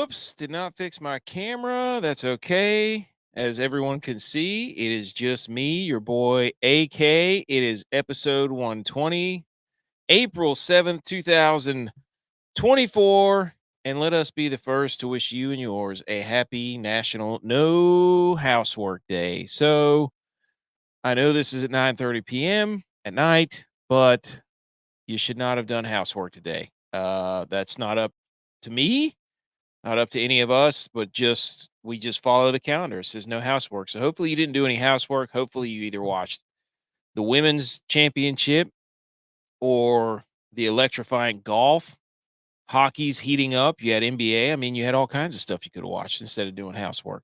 Whoops, did not fix my camera. That's okay. As everyone can see, it is just me, your boy AK. It is episode 120, April 7th, 2024. And let us be the first to wish you and yours a happy National No Housework Day. So I know this is at 9:30 p.m. at night, but you should not have done housework today. That's not up to me, not up to any of us, but we just follow the calendar. It says no housework. So hopefully you didn't do any housework. Hopefully you either watched the women's championship or the electrifying golf. Hockey's heating up. You had NBA. I mean, you had all kinds of stuff you could have watched instead of doing housework.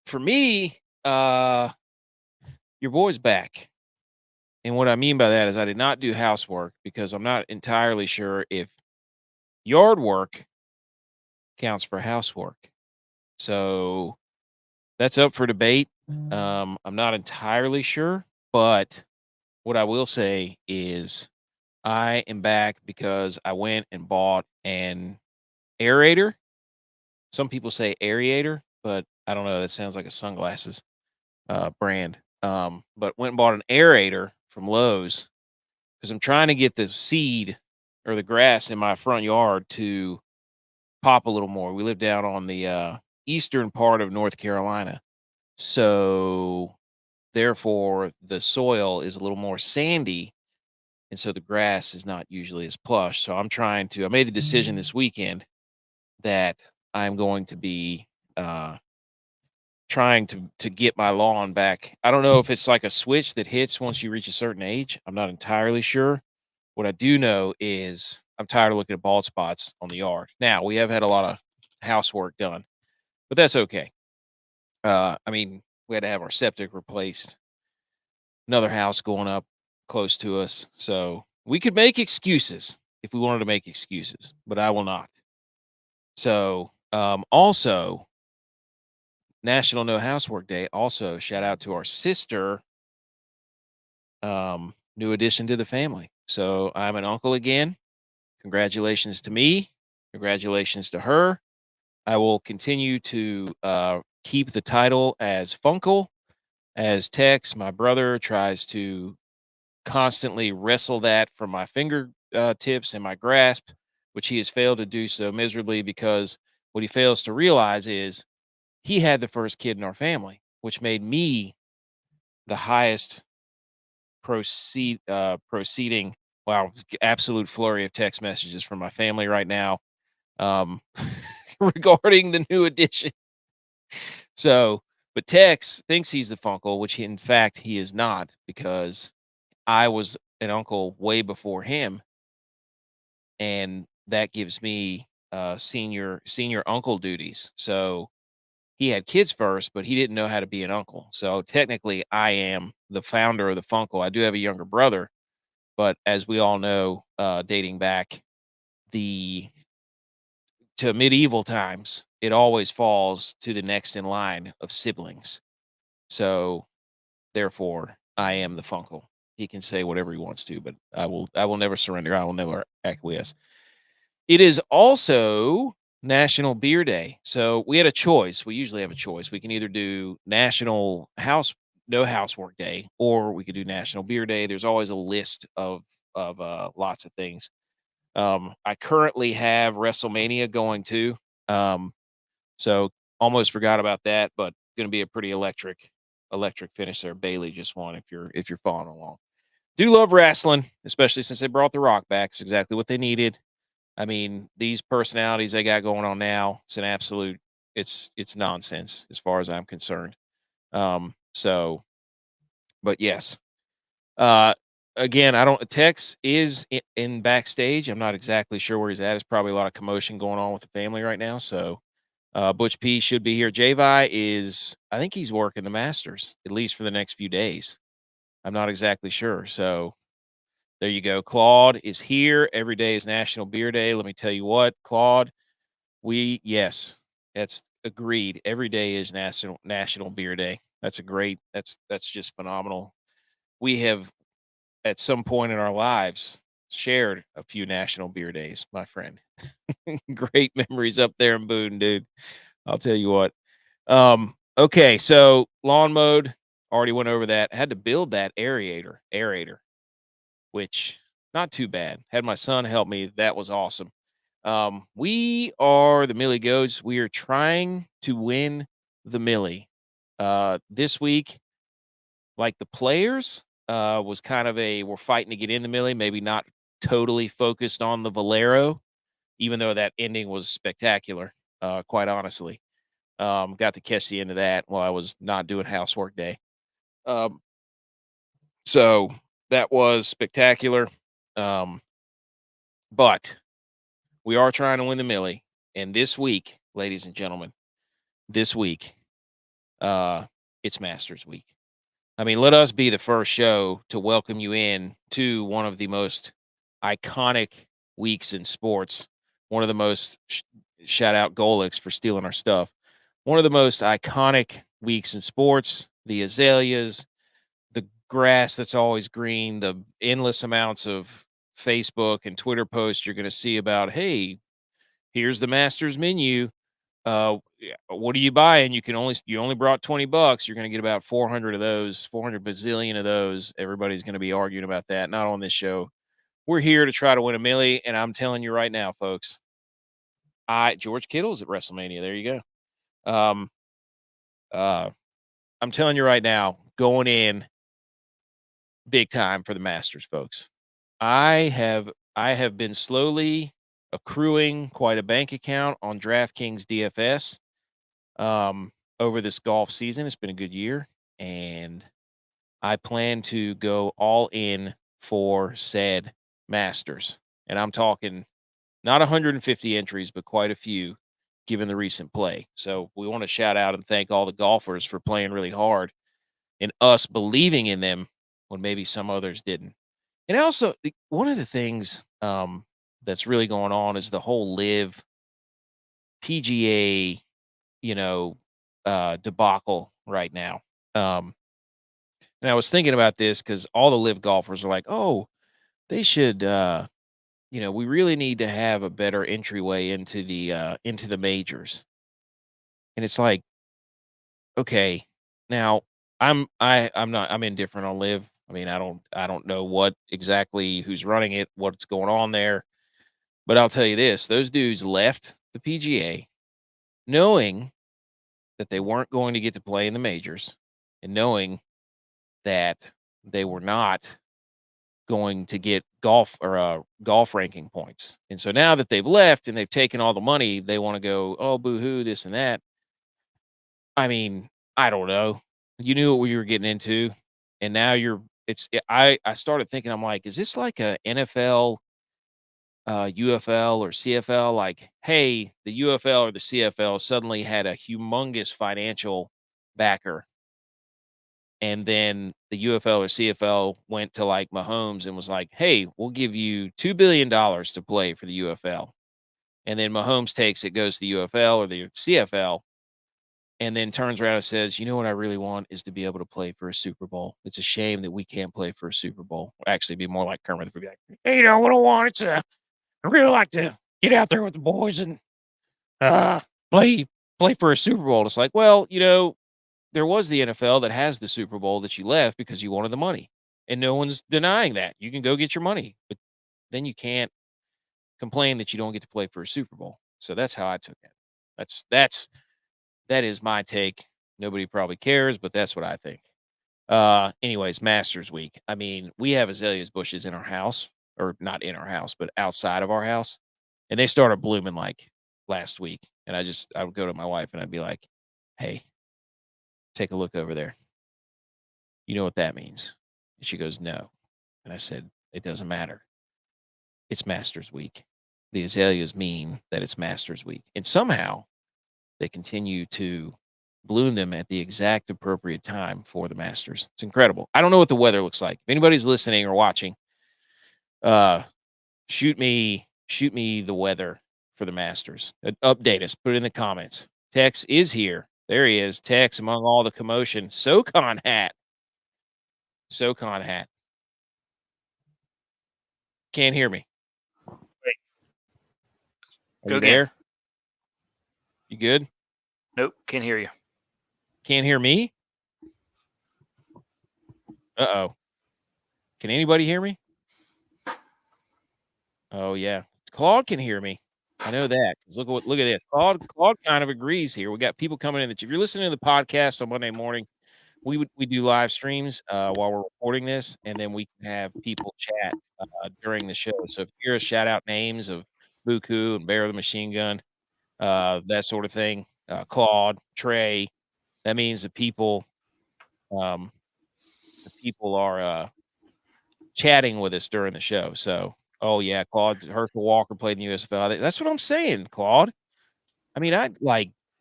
For me, your boy's back. And what I mean by that is I did not do housework because I'm not entirely sure if yard work counts for housework. So that's up for debate. I'm not entirely sure, but what I will say is I am back because I went and bought an aerator. Some people say aerator, but I don't know. That sounds like a sunglasses brand. But went and bought an aerator from Lowe's because I'm trying to get the seed or the grass in my front yard to pop a little more. We live down on the eastern part of North Carolina. So therefore, the soil is a little more sandy, and so the grass is not usually as plush. So I made the decision this weekend that I'm going to be trying to get my lawn back. I don't know if it's like a switch that hits once you reach a certain age. I'm not entirely sure. What I do know is I'm tired of looking at bald spots on the yard. Now, we have had a lot of housework done, but that's okay. I mean, we had to have our septic replaced, another house going up close to us. So we could make excuses if we wanted to make excuses, but I will not. So, also National No Housework Day. Also, shout out to our sister, new addition to the family. So I'm an uncle again. Congratulations to me. Congratulations to her. I will continue to keep the title as Funkle, as Tex, my brother, tries to constantly wrestle that from my finger tips and my grasp, which he has failed to do so miserably because what he fails to realize is he had the first kid in our family, which made me the highest proceeding. Wow, absolute flurry of text messages from my family right now um, regarding the new addition. So, but Tex thinks he's the Funkle, which in fact he is not because I was an uncle way before him, and that gives me senior uncle duties. So he had kids first, but he didn't know how to be an uncle. So technically, I am the founder of the Funkle. I do have a younger brother, but as we all know, dating back the to medieval times, it always falls to the next in line of siblings. So therefore, I am the Funkle. He can say whatever he wants to, but I will never surrender. I will never acquiesce. It is also National Beer Day. So we had a choice. We usually have a choice. We can either do No Housework Day, or we could do National Beer Day. There's always a list of lots of things. I currently have WrestleMania going too. Um, so almost forgot about that, but going to be a pretty electric finish there. Bailey just won if you're following along. Do love wrestling, especially since they brought The Rock back. It's exactly what they needed. I mean, these personalities they got going on now, it's an absolute it's nonsense as far as I'm concerned. So but yes. Uh again, I don't Tex is in backstage. I'm not exactly sure where he's at. There's probably a lot of commotion going on with the family right now. So Butch P should be here. Javi is I think he's working the Masters, at least for the next few days. I'm not exactly sure. So there you go. Claude is here. Every day is National Beer Day. Let me tell you what, Claude, yes, that's agreed. Every day is National Beer Day. That's just phenomenal. We have at some point in our lives shared a few national beer days, my friend. Great memories up there in Boone, dude. I'll tell you what. Okay, so lawn mowed, already went over that. Had to build that aerator, which not too bad. Had my son help me. That was awesome. We are the Millie Goats. We are trying to win the Millie. This week, like the players, was kind of we're fighting to get in the Millie, maybe not totally focused on the Valero, even though that ending was spectacular, quite honestly. Got to catch the end of that while I was not doing housework day. Um, so that was spectacular. Um, but we are trying to win the Millie. And this week, ladies and gentlemen, this week, uh, it's Masters Week. I mean, let us be the first show to welcome you in to one of the most iconic weeks in sports. One of the most shout out Golix for stealing our stuff. One of the most iconic weeks in sports. The azaleas, the grass that's always green, the endless amounts of Facebook and Twitter posts you're going to see about, hey, here's the Masters menu. What are you buying? You only brought $20. You're going to get about 400 of those, 400 bazillion of those. Everybody's going to be arguing about that. Not on this show. We're here to try to win a millie, and I'm telling you right now, folks. George Kittle's at WrestleMania. There you go. Uh, I'm telling you right now, going in big time for the Masters, folks. I have been slowly accruing quite a bank account on DraftKings DFS over this golf season. It's been a good year, and I plan to go all in for said Masters. And I'm talking not 150 entries, but quite a few given the recent play. So we want to shout out and thank all the golfers for playing really hard and us believing in them when maybe some others didn't. And also, one of the things that's really going on is the whole live PGA, you know, debacle right now. Um, and I was thinking about this because all the live golfers are like, oh, they should, we really need to have a better entryway into the majors. And it's like, okay, now I'm indifferent on live. I mean, I don't know what exactly who's running it, what's going on there. But I'll tell you this, those dudes left the PGA knowing that they weren't going to get to play in the majors and knowing that they were not going to get golf ranking points. And so now that they've left and they've taken all the money, they want to go, oh, boo-hoo, this and that. I mean, I don't know. You knew what you were getting into, and now I started thinking, I'm like, is this like a NFL, UFL or CFL? Like, hey, the UFL or the CFL suddenly had a humongous financial backer, and then the UFL or CFL went to like Mahomes and was like, hey, we'll give you $2 billion to play for the UFL. And then Mahomes takes it, goes to the UFL or the CFL, and then turns around and says, you know what I really want is to be able to play for a Super Bowl. It's a shame that we can't play for a Super Bowl. Actually, be more like Kermit. Be like, hey, you know what I want? I really like to get out there with the boys and uh, play play for a Super Bowl. It's like, well, there was the NFL that has the Super Bowl that you left because you wanted the money, and no one's denying that. You can go get your money, but then you can't complain that you don't get to play for a Super Bowl. So that's how I took it. That is my take. Nobody probably cares, but that's what I think. Anyways, Masters Week. I mean, we have azaleas bushes in our house, or not in our house, but outside of our house, and they started blooming like last week. And I would go to my wife and I'd be like, "Hey, take a look over there. You know what that means?" And she goes, "No." And I said, "It doesn't matter. It's Masters Week. The azaleas mean that it's Masters Week." And somehow they continue to bloom them at the exact appropriate time for the Masters. It's incredible. I don't know what the weather looks like. If anybody's listening or watching, uh, shoot me the weather for the Masters. Update us. Put it in the comments. Tex is here. There he is. Tex among all the commotion. SoCon hat. SoCon hat. Can't hear me. Wait. Are Go you again. there? You good? Nope, can't hear you. Can't hear me? Uh-oh. Can anybody hear me? Oh, yeah. Claude can hear me. I know that. 'Cause look at this. Claude kind of agrees here. We got people coming in that if you're listening to the podcast on Monday morning, we do live streams while we're recording this, and then we can have people chat during the show. So if you hear us shout out names of Buku and Bear the Machine Gun, that sort of thing, Claude, Trey, that means um, the people are chatting with us during the show. So, oh yeah, Claude Herschel Walker played in the USFL. That's what I'm saying, Claude. I mean,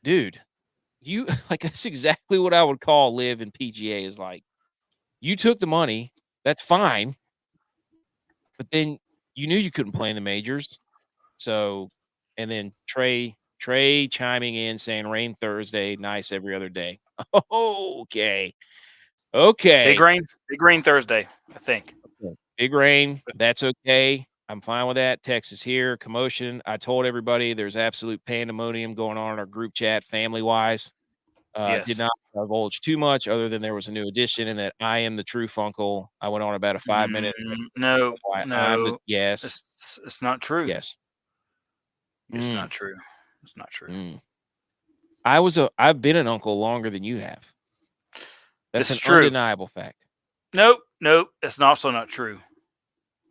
dude, you like that's exactly what I would call live in PGA is like, you took the money, that's fine, but then you knew you couldn't play in the majors. So, and then Trey chiming in saying rain Thursday, nice every other day. Okay. Big Okay. rain Thursday, I think. Big rain, that's okay. I'm fine with that. Texas here, commotion. I told everybody there's absolute pandemonium going on in our group chat, family-wise. Did Yes. not divulge too much other than there was a new addition and that I am the true Funkle. I went on about a 5-minute No, why I'm the no, yes, it's not true. yes. It's Mm, not true. It's not true. mm. I've been an uncle longer than you have. That's This an is true. undeniable fact. Nope. That's also not true.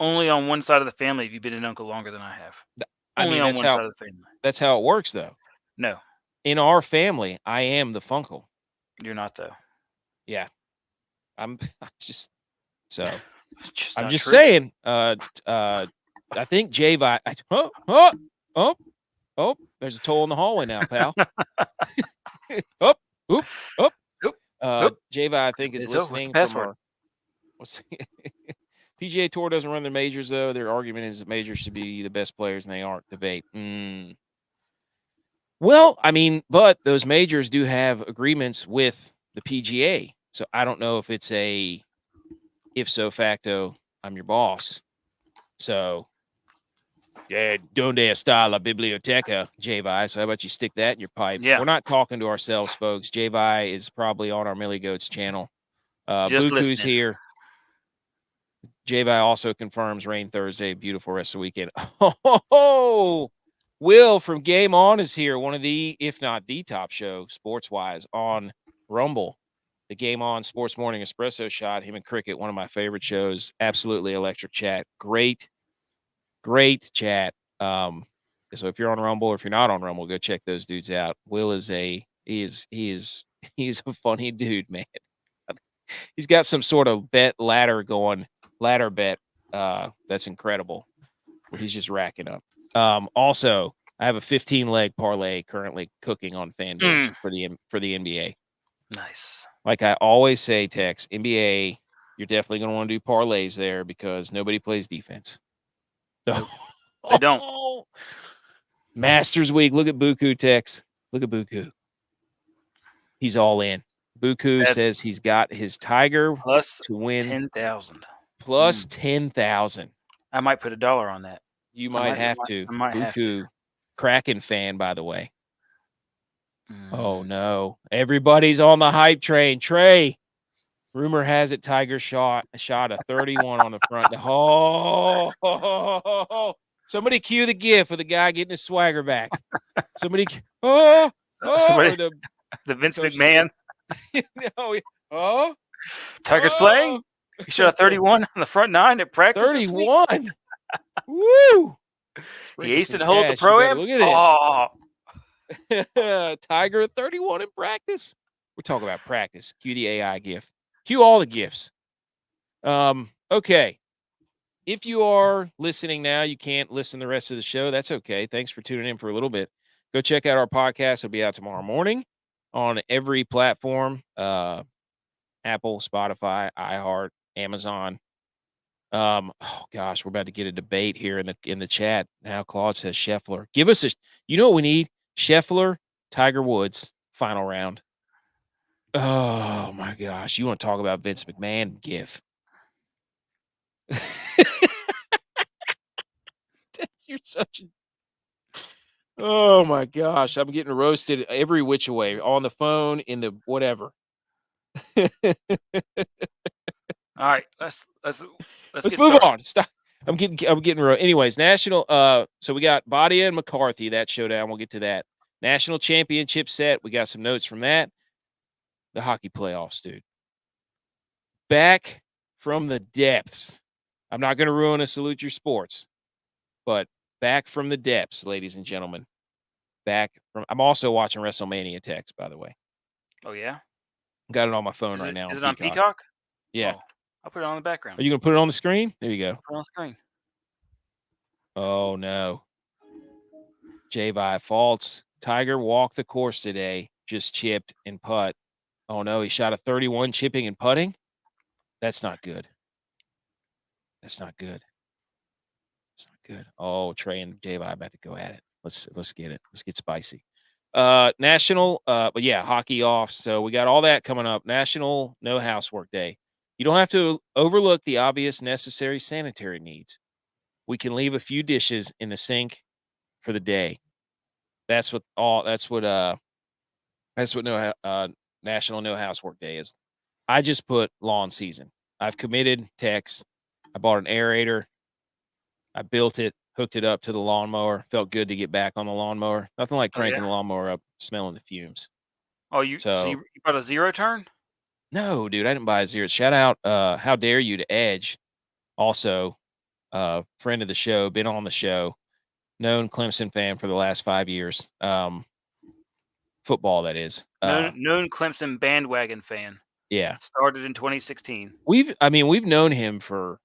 Only on one side of the family have you been an uncle longer than I have. I Only mean, on one side of the family. that's how it works, though. No, In our family, I am the Funkle. you're not though. Yeah. I'm just so It's just I'm not just true. saying, I think J-Vi oh, there's a toll in the hallway now, pal. Up, oop, up. Nope. J-Vi, I think, is So, what's the listening from password? our what's PGA Tour doesn't run the majors, though. Their argument is that majors should be the best players, and they aren't. Debate. Well, I mean, but those majors do have agreements with the PGA. So I don't know if it's a if so facto, I'm your boss. So, yeah, donde está la biblioteca, J-Vi? So how about you stick that in your pipe? Yeah. We're not talking to ourselves, folks. J-Vi is probably on our Millie Goats channel. Just Buku's listening. here. J-Vi also confirms rain Thursday. Beautiful rest of the weekend. Oh, Will from Game On is here. One of the, if not the top show, sports-wise, on Rumble. The Game On Sports Morning Espresso Shot. Him and Cricket, one of my favorite shows. Absolutely electric chat. Great chat. So if you're on Rumble or if you're not on Rumble, go check those dudes out. Will is he's a funny dude, man. He's got some sort of ladder bet. That's incredible. Where he's just racking up. Also, I have a 15-leg parlay currently cooking on FanDuel for the NBA. Nice. Like I always say, Tex, NBA, you're definitely going to want to do parlays there because nobody plays defense. So, Nope. They don't. Masters Week. Look at Buku, Tex. Look at Buku. He's all in. Buku says he's got his Tiger plus to win 10,000. plus 10,000. I might put $1 on that. You might have to. I might have to. Kraken fan, by the way. Oh no! Everybody's on the hype train. Trey, rumor has it Tiger shot a 31 on the front. Oh, somebody cue the GIF of the guy getting his swagger back. Somebody, or the Vince McMahon. Tiger's playing. He shot a 31 on the front nine at practice. 31. Woo! He aced it to hold the pro-am. Look at this. Tiger at 31 in practice. We're talking about practice. Cue the AI GIF. Cue all the GIFs. Okay. If you are listening now, you can't listen the rest of the show. That's okay. Thanks for tuning in for a little bit. Go check out our podcast. It'll be out tomorrow morning on every platform. Apple, Spotify, iHeart, Amazon. Oh gosh, we're about to get a debate here in the chat. Now Claude says Scheffler. Give us you know what we need? Scheffler, Tiger Woods, final round. Oh my gosh. You want to talk about Vince McMahon GIF. You're such a oh my gosh. I'm getting roasted every which way on the phone, in the whatever. All right, let's Let's get move started. on. Stop. Anyways, national so we got Badia and McCarthy, that showdown. We'll get to that. National championship set. We got some notes from that. The hockey playoffs, dude. Back from the depths. I'm not going to ruin a salute your sports, but back from the depths, ladies and gentlemen. I'm also watching WrestleMania text, by the way. Oh yeah, Got it on my phone right now is on it on Peacock. Peacock? Yeah. Oh, I'll put it on the background. Are you going to put it on the screen? There you go. Put it on the screen. Oh no. J.Vi faults. Tiger walked the course today, just chipped and putt. Oh no, he shot a 31 chipping and putting. That's not good. That's not good. It's not good. Oh, Trey and J.Vi about to go at it. Let's get it. Let's get spicy. National, but yeah, hockey off. So we got all that coming up. National No Housework Day. You don't have to overlook the obvious necessary sanitary needs. We can leave a few dishes in the sink for the day. That's what National No Housework Day is. I just put lawn season. I've committed Tex. I bought an aerator. I built it, hooked it up to the lawnmower. Felt good to get back on the lawnmower. Nothing like Oh cranking yeah. the lawnmower up, smelling the fumes. Oh, you So bought a zero turn? no, dude, I didn't buy a zero. Shout out, how dare you to Edge, also friend of the show, been on the show, known Clemson fan for the last 5 years. Football, that is. Known Clemson bandwagon fan. Yeah. Started in 2016. We've known him for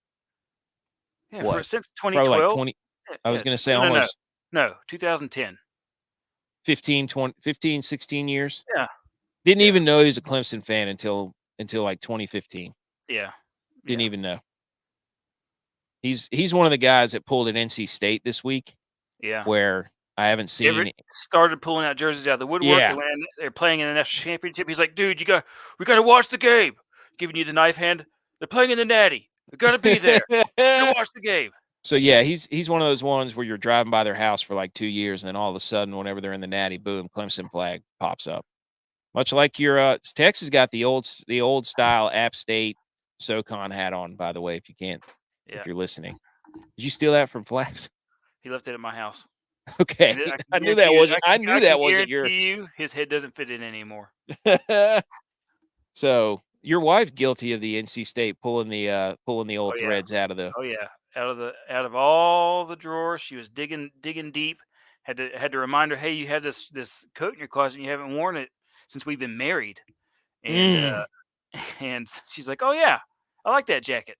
Yeah, for what? since Probably like 2012. 20. Yeah, I was yeah. gonna say No, almost no, 2010. 15, 16 years. Yeah, Didn't yeah, even know he was a Clemson fan until like 2015. yeah, Didn't yeah, even know. He's one of the guys that pulled at NC State this week, yeah. where I haven't seen. Started pulling out jerseys out of the woodwork. Yeah. They're playing in the national championship. He's like, dude, we gotta watch the game. Giving you the knife hand. They're playing in the Natty. We gotta be there. We gotta watch the game. So yeah, he's one of those ones where you're driving by their house for like 2 years, and then all of a sudden, whenever they're in the Natty, boom, Clemson flag pops up. Much like your Texas got the old style App State SoCon hat on, by the way, if Yeah, you're listening. Did you steal that from Flaps? he left it at my house. Okay. And I can I knew guarantee that you, wasn't guarantee yours. you, his head doesn't fit it anymore. So, your wife guilty of the NC State pulling the Oh old yeah, threads out of the oh yeah. Out of all the drawers, she was digging deep. Had to remind her, hey, you have this coat in your closet, and you haven't worn it since we've been married. And Mm. and she's like, oh yeah, I like that jacket.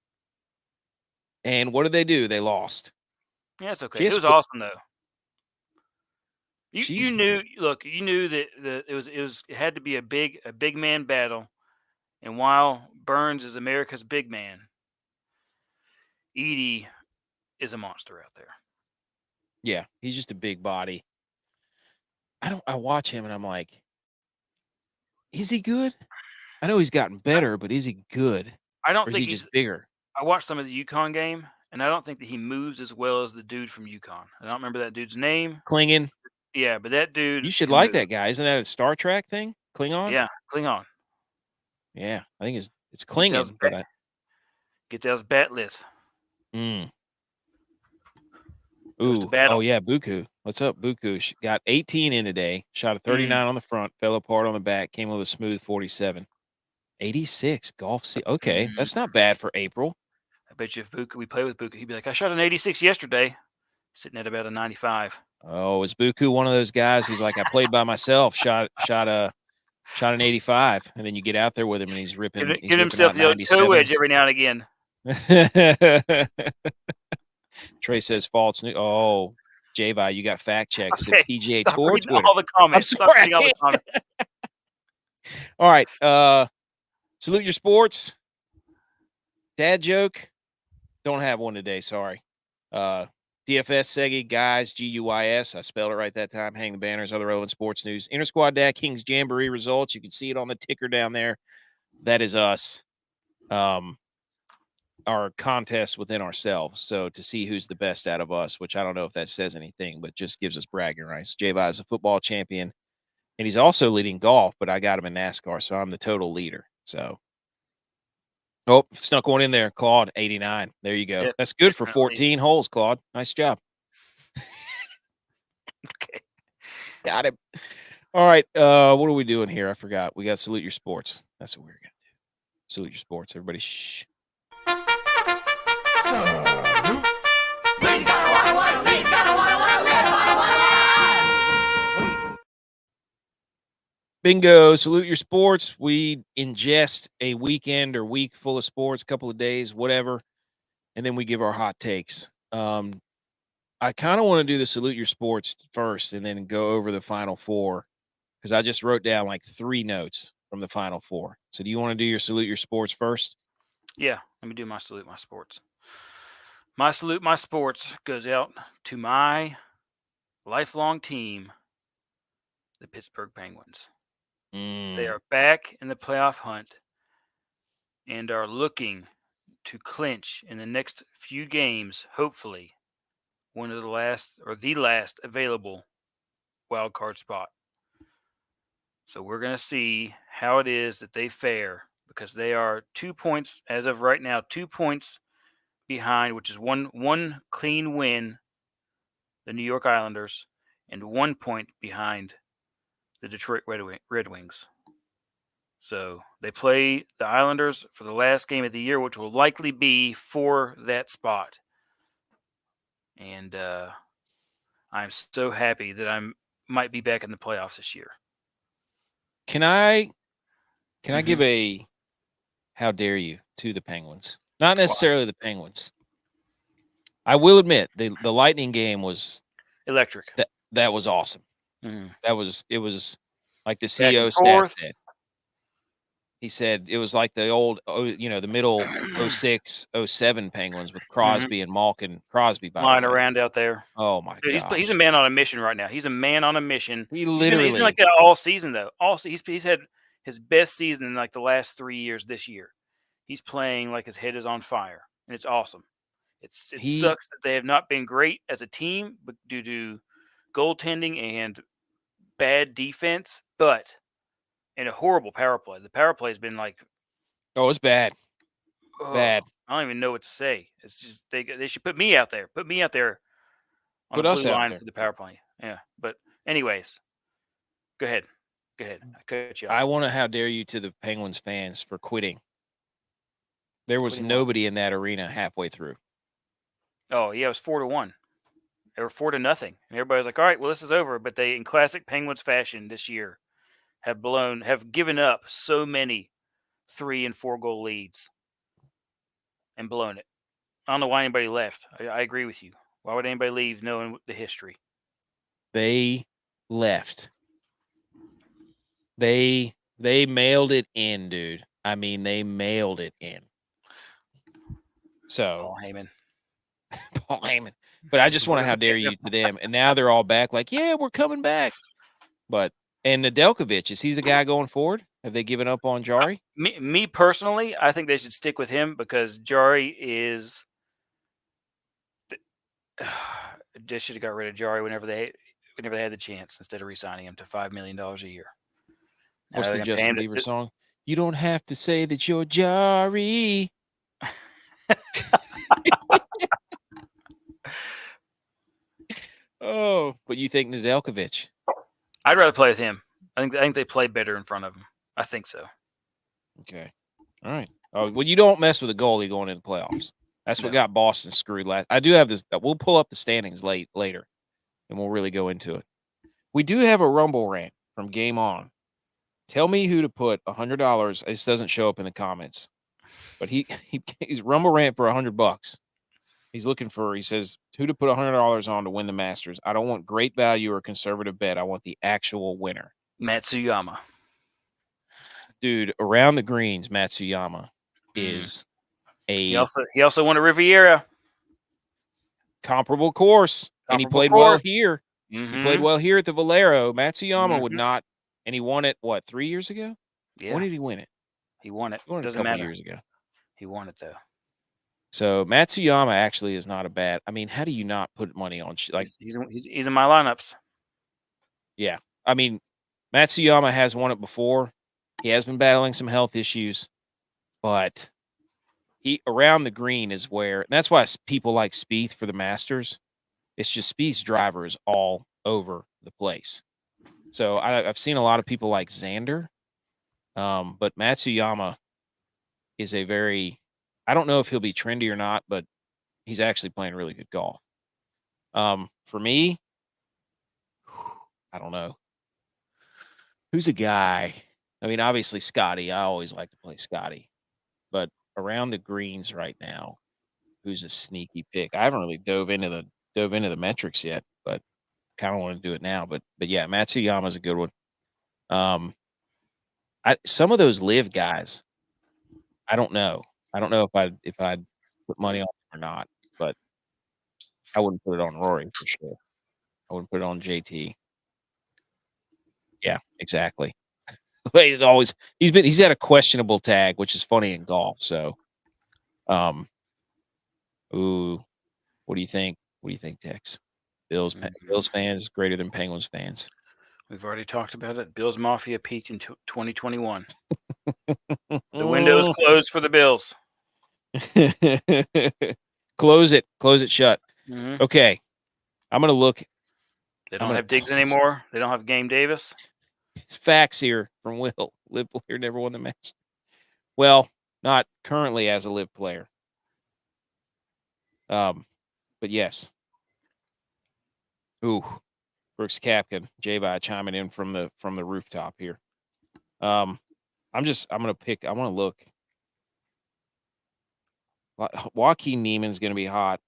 And what did they do? They lost. Yeah, it's okay. She It has was spo awesome though. You she's knew. Look, you knew that it had to be a big man battle. And while Burns is America's big man, Edie is a monster out there. yeah, he's just a big body. I watch him and I'm like, "Is he good?" I know he's gotten better, but is he good? I don't Or is think he he's. just bigger? I watched some of the UConn game, and I don't think that he moves as well as the dude from UConn. I don't remember that dude's name. Klingon? Yeah, but that dude You should can like move. that guy. Isn't that a Star Trek thing? Klingon? Yeah, Klingon Yeah, I think it's gets out his Klingon, but bat, gets out his bat list, mm. goes to Ooh, oh, battle. yeah, Buku. What's up, Buku? Got 18 in today, shot a 39 on the front, fell apart on the back, came with a smooth 47. 86 okay, Mm. that's not bad for April. I bet you if we play with Buka, he'd be like, I shot an 86 yesterday, sitting at about a 95. Oh, is Buku one of those guys who's like, "I played by myself, shot an 85," and then you get out there with him and he's ripping Giving himself out the old toe wedge 97s? every now and again. Trey says false news. Oh, J-Vi, you got fact checks at Okay, PGA stop Tour reading Twitter. all the I'm comments. Stop sorry, I reading all the can't. comments. All right, salute your sports. Dad joke, don't have one today, sorry. DFS Segi, guys, G.U.Y.S. I spelled it right that time. Hang the banners, other relevant sports news. Inter-Squad DraftKings Jamboree results. You can see it on the ticker down there. That is us. our contest within ourselves. So to see who's the best out of us, which I don't know if that says anything, but just gives us bragging rights. J.V. is a football champion, and he's also leading golf, but I got him in NASCAR, so I'm the total leader. So, snuck one in there, Claude, 89. There you go. That's good for Definitely. 14 holes, Claude. Nice job. Okay. Got him. All right. What are we doing here? I forgot. We got Salute Your Sports. That's what we're going to do. Salute Your Sports. Everybody, shh. Salute. Bingo. Salute Your Sports. We ingest a weekend or week full of sports, couple of days, whatever, and then we give our hot takes. I kind of want to do the Salute Your Sports first and then go over the Final Four because I just wrote down like 3 notes from the Final Four. So do you want to do your Salute Your Sports first? Yeah, let me do my Salute My Sports. My Salute My Sports goes out to my lifelong team, the Pittsburgh Penguins. They are back in the playoff hunt and are looking to clinch in the next few games, hopefully, one of the last available wild card spot. So we're going to see how it is that they fare because they are 2 points as of right now, 2 points behind, which is one clean win, the New York Islanders, and 1 point behind the Detroit Red Wings. So they play the Islanders for the last game of the year, which will likely be for that spot. And I'm so happy that I might be back in the playoffs this year. Can I give a how dare you to the Penguins? Not necessarily the Penguins. I will admit the Lightning game was electric. That was awesome. Mm-hmm. It was like the Back CEO and stat forth. said. He said it was like the old, the middle 06, 07 Penguins with Crosby and Malkin. Crosby, by Flying the way. around out there. Oh my Dude, gosh. he's a man on a mission right now. He's a man on a mission. He He's literally been like that all season though. He's had his best season in like the last 3 years this year. He's playing like his head is on fire, and it's awesome. It sucks that they have not been great as a team, but due to goaltending and bad defense, but in a horrible power play. The power play has been like, it's bad. Bad. I don't even know what to say. It's just they should put me out there. Put me out there on Put the us blue out line there. for the power play. Yeah, but anyways, go ahead. I cut you off. I want to how dare you to the Penguins fans for quitting. There was nobody in that arena halfway through. Oh yeah, it was 4-1. They were 4-0, and everybody was like, "All right, well, this is over." But they, in classic Penguins fashion, this year have given up so many 3 and 4 goal leads and blown it. I don't know why anybody left. I agree with you. Why would anybody leave knowing the history? They left. They mailed it in, dude. I mean, they mailed it in. So Paul Heyman. But I just want to how dare you to them. And now they're all back like, yeah, we're coming back. And Nedeljkovic, is he the guy going forward? Have they given up on Jari? Me personally, I think they should stick with him because Jari is. They should have got rid of Jari whenever they had the chance instead of re-signing him to $5 million a year. What's the Justin Bieber song? You don't have to say that you're Jari. But you think Nedeljkovic? I'd rather play with him. I think they play better in front of him. I think so. Okay. All right. Oh, well, you don't mess with a goalie going into the playoffs. That's what got Boston screwed last. I do have this. We'll pull up the standings later, and we'll really go into it. We do have a Rumble rant from Game On. Tell me who to put $100. This doesn't show up in the comments, but he's Rumble rant for $100. He's looking for. He says who to put $100 on to win the Masters. I don't want great value or conservative bet. I want the actual winner. Matsuyama. Dude, around the greens, Matsuyama is He also won a Riviera. Comparable course. And he played well here. Mm-hmm. He played well here at the Valero. Matsuyama would not, and he won it, 3 years ago? Yeah. When did he win it? He won it. He won it a couple years ago. He won it, though. So Matsuyama actually is not a bad. I mean, how do you not put money on like? He's in my lineups. Yeah, I mean, Matsuyama has won it before. He has been battling some health issues, but he around the green is where. And that's why people like Spieth for the Masters. It's just Spieth's driver is all over the place. So I've seen a lot of people like Xander, but Matsuyama is a very. I don't know if he'll be trendy or not, but he's actually playing really good golf. For me, I don't know. Who's a guy? I mean, obviously Scotty. I always like to play Scotty, but around the greens right now, who's a sneaky pick? I haven't really dove into the metrics yet, but kind of want to do it now. But yeah, Matsuyama's a good one. Um, some of those live guys, I don't know. I don't know if I'd put money on them or not, but I wouldn't put it on Rory for sure. I wouldn't put it on JT. Yeah, exactly. He's had a questionable tag, which is funny in golf. So, um, ooh, what do you think? What do you think, Tex? Bills fans greater than Penguins fans. We've already talked about it. Bills Mafia peaked in 2021. The window is closed for the Bills. Close it shut. Mm-hmm. Okay, I'm gonna look. They don't have Diggs anymore. They don't have Game Davis. Facts here from Will. Live player never won the match. Well, not currently as a live player. But yes. Ooh, Brooks Capkin, J-By chiming in from the rooftop here. I'm gonna pick. I want to look. Joaquin Neiman's gonna be hot.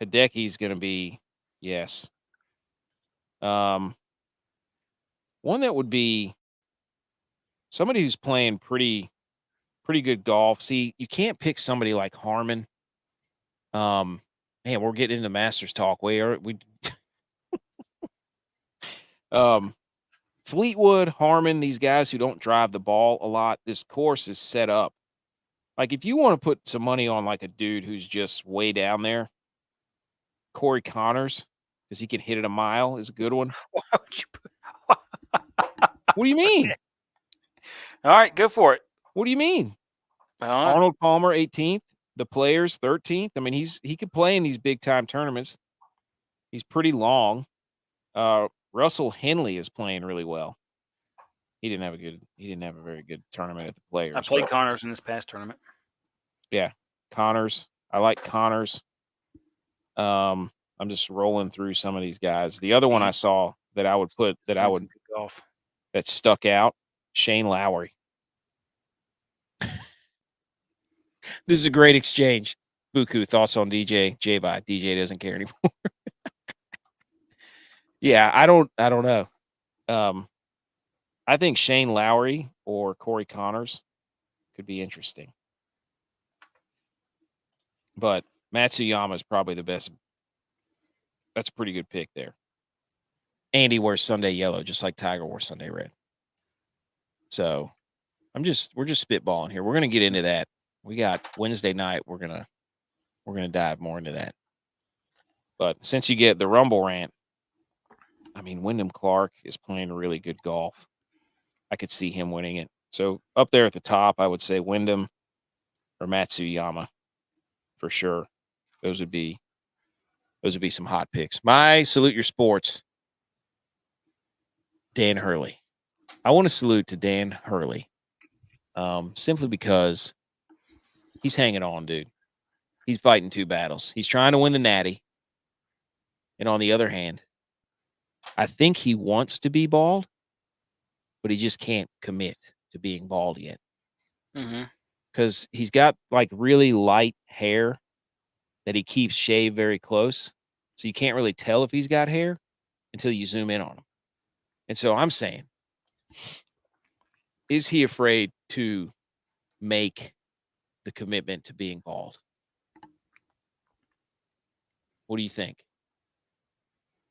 Hideki's gonna be yes. Um, one that would be somebody who's playing pretty good golf. See, you can't pick somebody like Harmon. Man, we're getting into Masters talk. We um Fleetwood, Harmon, these guys who don't drive the ball a lot. This course is set up. Like if you want to put some money on like a dude who's just way down there, Corey Connors, because he can hit it a mile, is a good one. Why would you put? What do you mean? All right, go for it. What do you mean? I don't know. Arnold Palmer, 18th. The Players, 13th. I mean, he could play in these big time tournaments. He's pretty long. Russell Henley is playing really well. He didn't have a very good tournament at the Players. I played Connors in this past tournament. Yeah, Connors. I like Connors. I'm just rolling through some of these guys. The other one I saw that I would put Golf. that stuck out, Shane Lowry. This is a great exchange. Buku, thoughts on DJ? J-By. DJ doesn't care anymore. Yeah, I don't know. I think Shane Lowry or Corey Connors could be interesting. But Matsuyama is probably the best. That's a pretty good pick there. Andy wears Sunday yellow, just like Tiger wore Sunday red. So we're just spitballing here. We're gonna get into that. We got Wednesday night. We're gonna dive more into that. But since you get the Rumble rant, I mean, Wyndham Clark is playing really good golf. I could see him winning it. So up there at the top, I would say Wyndham or Matsuyama for sure. Those would be some hot picks. My salute your sports, Dan Hurley. I want to salute to Dan Hurley, simply because he's hanging on, dude. He's fighting two battles. He's trying to win the Natty, and on the other hand, I think he wants to be bald, but he just can't commit to being bald yet. Because he's got like really light hair that he keeps shaved very close. So you can't really tell if he's got hair until you zoom in on him. And so I'm saying, is he afraid to make the commitment to being bald? What do you think?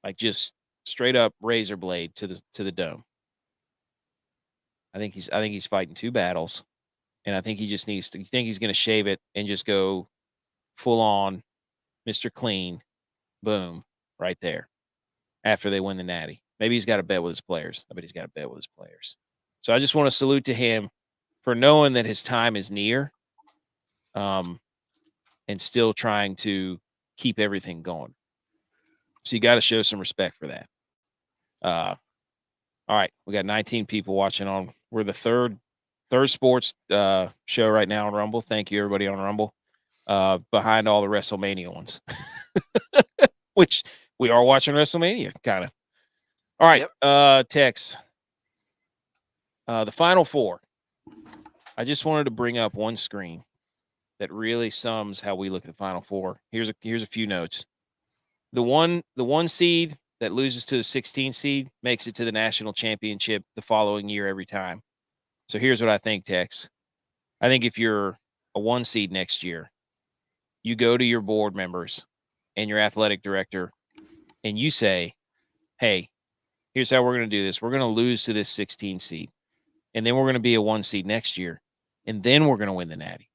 Like just straight up razor blade to the dome. I think he's fighting two battles. And I think he just needs to. You think he's going to shave it and just go full on, Mr. Clean, boom, right there after they win the Natty. Maybe he's got a bet with his players. I bet he's got a bet with his players. So I just want to salute to him for knowing that his time is near, and still trying to keep everything going. So you got to show some respect for that. All right, we got 19 people watching on. We're the third sports show right now on Rumble. Thank you everybody on Rumble. Behind all the WrestleMania ones, which we are watching WrestleMania kind of. All right, Yep. Tex. The Final Four. I just wanted to bring up one screen that really sums how we look at the Final Four. Here's a few notes. The one seed that loses to the 16 seed makes it to the national championship the following year every time. So here's what I think, Tex. I think if you're a 1 seed next year, you go to your board members and your athletic director and you say, hey, here's how we're going to do this. We're going to lose to this 16 seed. And then we're going to be a 1 seed next year. And then we're going to win the Natty.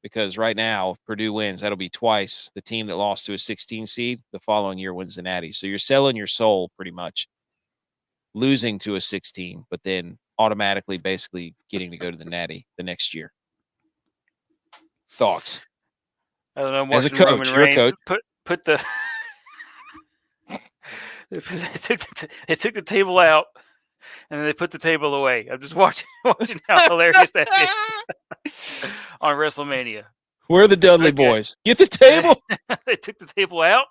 Because right now, if Purdue wins, that'll be twice. The team that lost to a 16 seed the following year wins the Natty. So you're selling your soul pretty much, losing to a 16, but then automatically basically getting to go to the Natty the next year. Thoughts? I don't know. I'm As a watching coach, Roman you're a Reigns coach. put the they took the table out and then they put the table away. I'm just watching how hilarious that is on WrestleMania. We're the Dudley boys. Get the table. They took the table out.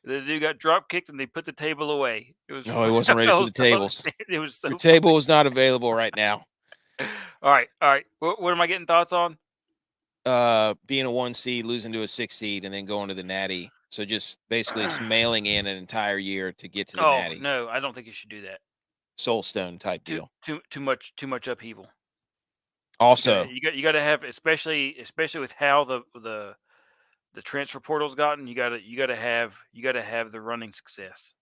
The dude got drop kicked and they put the table away. It was No, he wasn't ready for the tables. It was so Your table is not available right now. All right. What am I getting thoughts on? Being a 1 seed, losing to a 6 seed, and then going to the Natty. So just basically it's mailing in an entire year to get to the Natty. No, I don't think you should do that. Soulstone type deal. Too much upheaval. Also, you got to have, especially with how the transfer portal's gotten. You got to have the running success.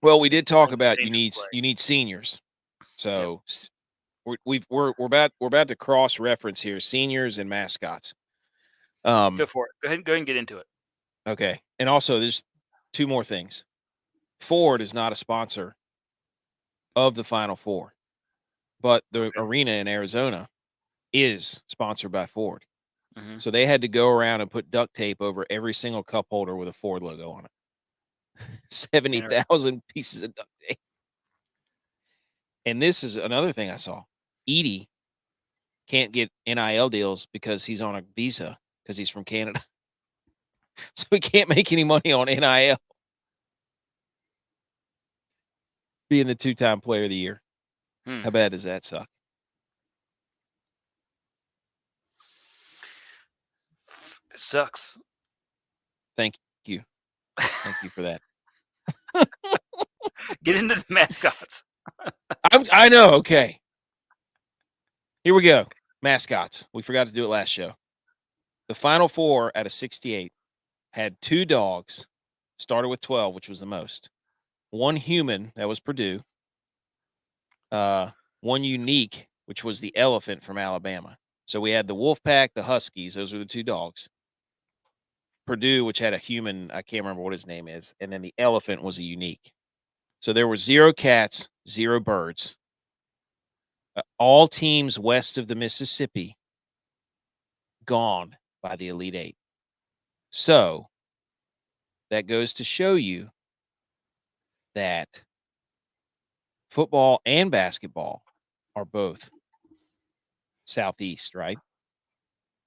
well, we did talk about you need seniors. So we're about to cross reference here seniors and mascots. Go for it. Go ahead and get into it. Okay, and also there's 2 more things. Ford is not a sponsor of the Final Four, but the arena in Arizona is sponsored by Ford. Mm-hmm. So they had to go around and put duct tape over every single cup holder with a Ford logo on it. 70,000 pieces of duct tape. And this is another thing I saw. Edie can't get NIL deals because he's on a visa because he's from Canada. So he can't make any money on NIL. Being the 2-time player of the year. How bad does that suck? It sucks. Thank you. Thank you for that. Get into the mascots. I know. Okay. Here we go. Mascots. We forgot to do it last show. The Final Four out of 68 had 2 dogs, started with 12, which was the most. 1 human, that was Purdue. 1 unique, which was the elephant from Alabama. So we had the Wolfpack, the Huskies. Those were the 2 dogs. Purdue, which had a human, I can't remember what his name is. And then the elephant was a unique. So there were 0 cats, 0 birds. All teams west of the Mississippi gone by the Elite 8. So that goes to show you that football and basketball are both Southeast, right?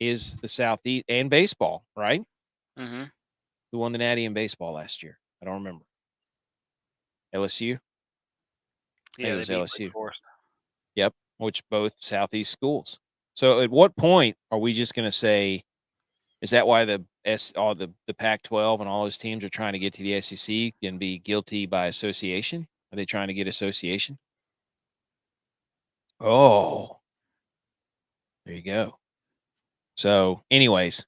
Is the Southeast, and baseball, right? Mm-hmm. Who won the Natty in baseball last year? I don't remember. LSU? Yeah, it was LSU. Yep, which both Southeast schools. So at what point are we just going to say, is that why the Pac-12 and all those teams are trying to get to the SEC and be guilty by association? Are they trying to get association? Oh, there you go. So anyways,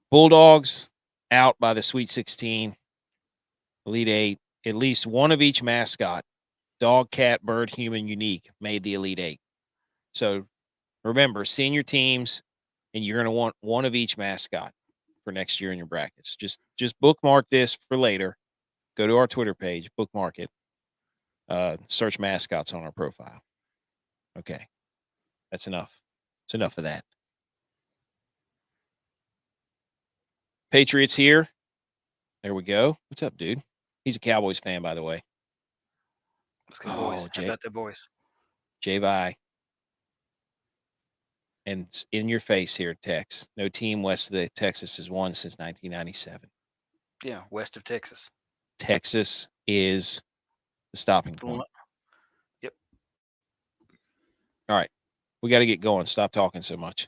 Bulldogs out by the Sweet 16, Elite 8. At least one of each mascot, dog, cat, bird, human, unique, made the Elite 8. So Remember, senior teams, and you're going to want one of each mascot for next year in your brackets. Just bookmark this for later. Go to our Twitter page, bookmark it. Search mascots on our profile. Okay. That's enough. It's enough of that. Patriots here. There we go. What's up, dude? He's a Cowboys fan, by the way. Let's go, boys. How about the boys? J.V. And in your face here, Tex. No team west of the Texas has won since 1997. Yeah, west of Texas. Texas is the stopping point. Yep. All right. We got to get going. Stop talking so much.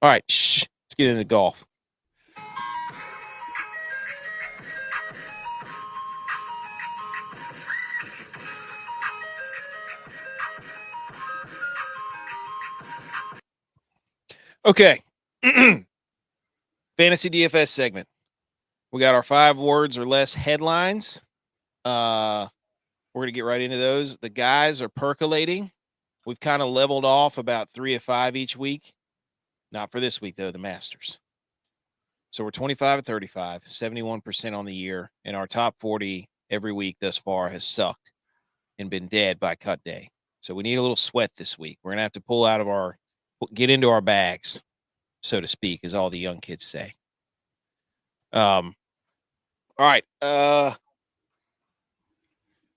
All right. Shh. Let's get into golf. Okay. Fantasy DFS segment. We got our 5 words or less headlines. We're going to get right into those. The guys are percolating. We've kind of leveled off about 3 of 5 each week. Not for this week, though, the Masters. So we're 25 of 35, 71% on the year. And our top 40 every week thus far has sucked and been dead by cut day. So we need a little sweat this week. We're going to have to get into our bags, so to speak, as all the young kids say. All right. Why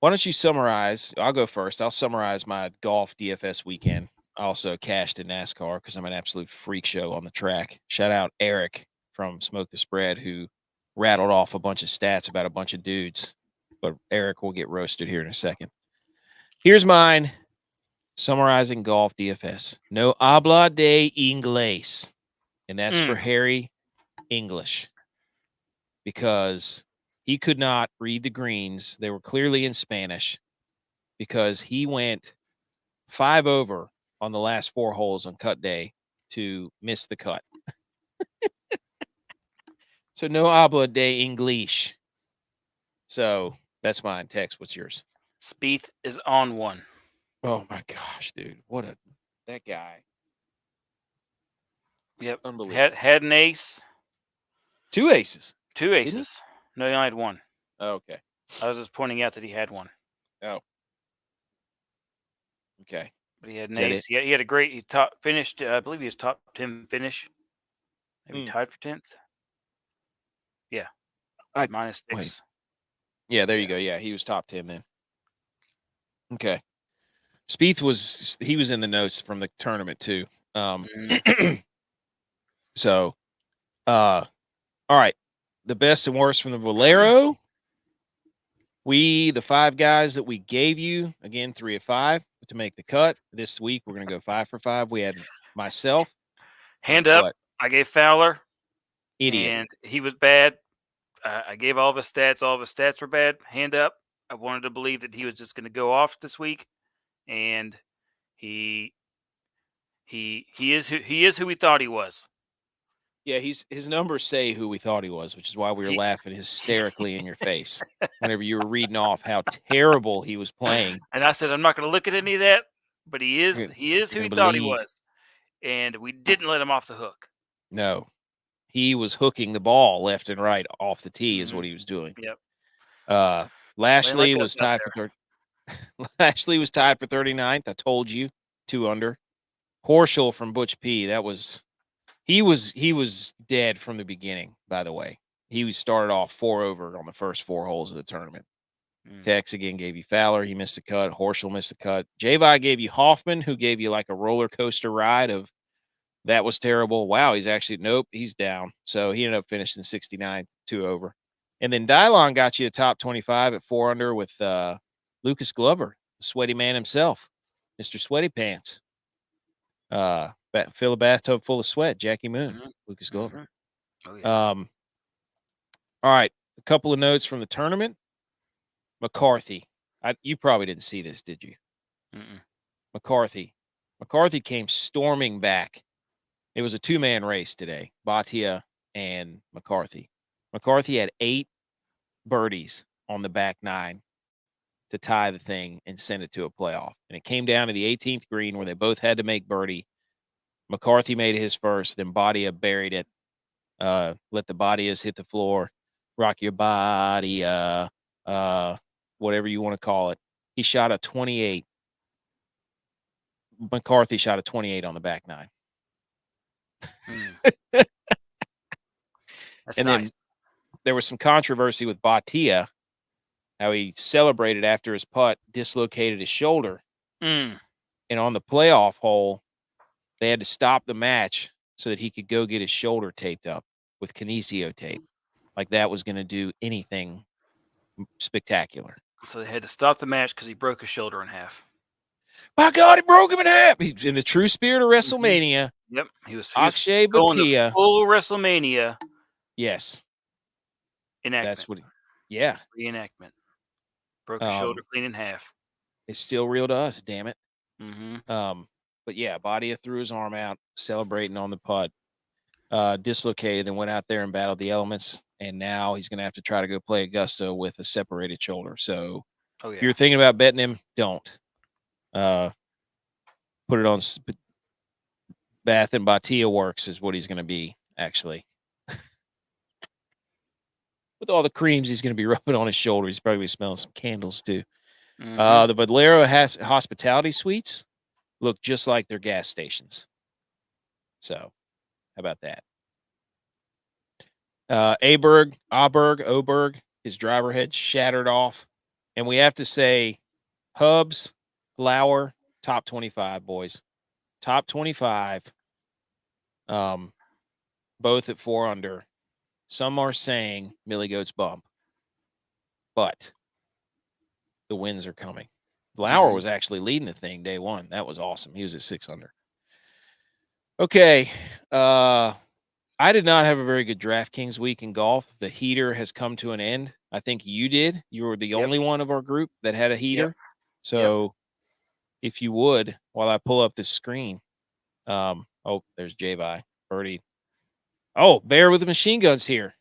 don't you summarize? I'll go first. I'll summarize my golf DFS weekend. I also cashed in NASCAR because I'm an absolute freak show on the track. Shout out Eric from Smoke the Spread, who rattled off a bunch of stats about a bunch of dudes. But Eric will get roasted here in a second. Here's mine. Summarizing golf DFS. No habla de inglés. And that's for Harry English. Because he could not read the greens. They were clearly in Spanish. Because he went 5 over on the last 4 holes on cut day to miss the cut. So no habla de English. So that's mine. Tex, what's yours? Spieth is on one. Oh my gosh, dude. That guy. Yep. Unbelievable. Had an ace. 2 aces. 2 aces. No, he only had 1. Oh, okay. I was just pointing out that he had 1. Oh. Okay. But he had an ace. He had a great. He finished. I believe he was top 10 finish. Maybe tied for 10th. Yeah. -6. Wait. Yeah, there you go. Yeah, he was top 10 then. Okay. Spieth was in the notes from the tournament too. So, all right. The best and worst from the Valero. The 5 guys that we gave you, again, 3 of 5 to make the cut. This week, we're going to go 5 for 5. We had myself. Hand up. What? I gave Fowler. Idiot. And he was bad. I gave all of his stats. All of his stats were bad. Hand up. I wanted to believe that he was just going to go off this week. And he is who we thought he was. Yeah, his numbers say who we thought he was, which is why we were laughing hysterically in your face whenever you were reading off how terrible he was playing. And I said, I'm not going to look at any of that, but he is who he thought he was. And we didn't let him off the hook. No. He was hooking the ball left and right off the tee is what he was doing. Yep. Lashley was tied for Lashley was tied for 39th. I told you, 2 under. Horschel from Butch P. He was dead from the beginning, by the way. He started off 4 over on the first 4 holes of the tournament. Tex again gave you Fowler. He missed the cut. Horschel missed the cut. J.V. gave you Hoffman, who gave you like a roller coaster ride of that was terrible. Wow, he's down. So he ended up finishing 69, 2 over. And then Dylon got you a top 25 at 4 under with Lucas Glover, the sweaty man himself, Mr. Sweaty Pants. Fill a bathtub full of sweat, Jackie Moon, Lucas Glover. Oh, yeah. All right, a couple of notes from the tournament. McCarthy. You probably didn't see this, did you? McCarthy came storming back. It was a 2-man race today, Bhatia and McCarthy. McCarthy had 8 birdies on the back 9 to tie the thing and send it to a playoff. And it came down to the 18th green where they both had to make birdie. McCarthy made his first, then Badia buried it. Let the Badias hit the floor, rock your body, whatever you want to call it. He shot a 28. McCarthy shot a 28 on the back nine. That's And nice. then there was some controversy with Batia, how he celebrated after his putt, dislocated his shoulder. And on the playoff hole, they had to stop the match so that he could go get his shoulder taped up with kinesio tape. Like that was going to do anything spectacular. So they had to stop the match because he broke his shoulder in half. My God, he broke him in half. He's in the true spirit of WrestleMania. Yep, he was Akshay going to Bhatia. full WrestleMania. Yes, Enactment. that's what. Yeah, reenactment. Broke his shoulder clean in half. It's still real to us. Damn it. Mm-hmm. But yeah, Badia threw his arm out, celebrating on the putt. Dislocated, then went out there and battled the elements, and now he's going to have to try to go play Augusta with a separated shoulder. So, if you're thinking about betting him, don't. Put it on Bath and Batia Works is what he's going to be, actually. With all the creams he's going to be rubbing on his shoulder, he's probably smelling some candles too. The Valero Hospitality Suites look just like their gas stations. So, how about that? Oberg, his driver head shattered off. And we have to say, Hubs, Lauer, top 25, boys. Top 25. Both at 4 under. Some are saying Millie Goat's bump. But the wins are coming. Lauer was actually leading the thing day one. That was awesome. He was at 6 under. Okay. I did not have a very good DraftKings week in golf. The heater has come to an end. I think you did. You were the only one of our group that had a heater. So if you would, while I pull up this screen, there's J-Vi, birdie. Oh, Bear with the machine guns here.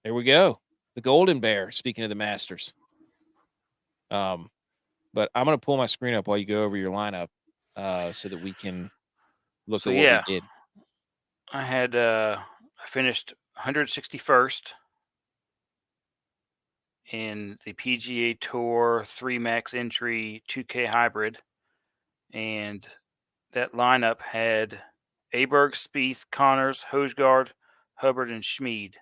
There we go. The Golden Bear, speaking of the Masters. But I'm going to pull my screen up while you go over your lineup so that we can look at what we did. I had I finished 161st in the PGA Tour 3 Max Entry 2K Hybrid, and that lineup had Aberg, Spieth, Connors, Hojgaard, Hubbard, and Schmid.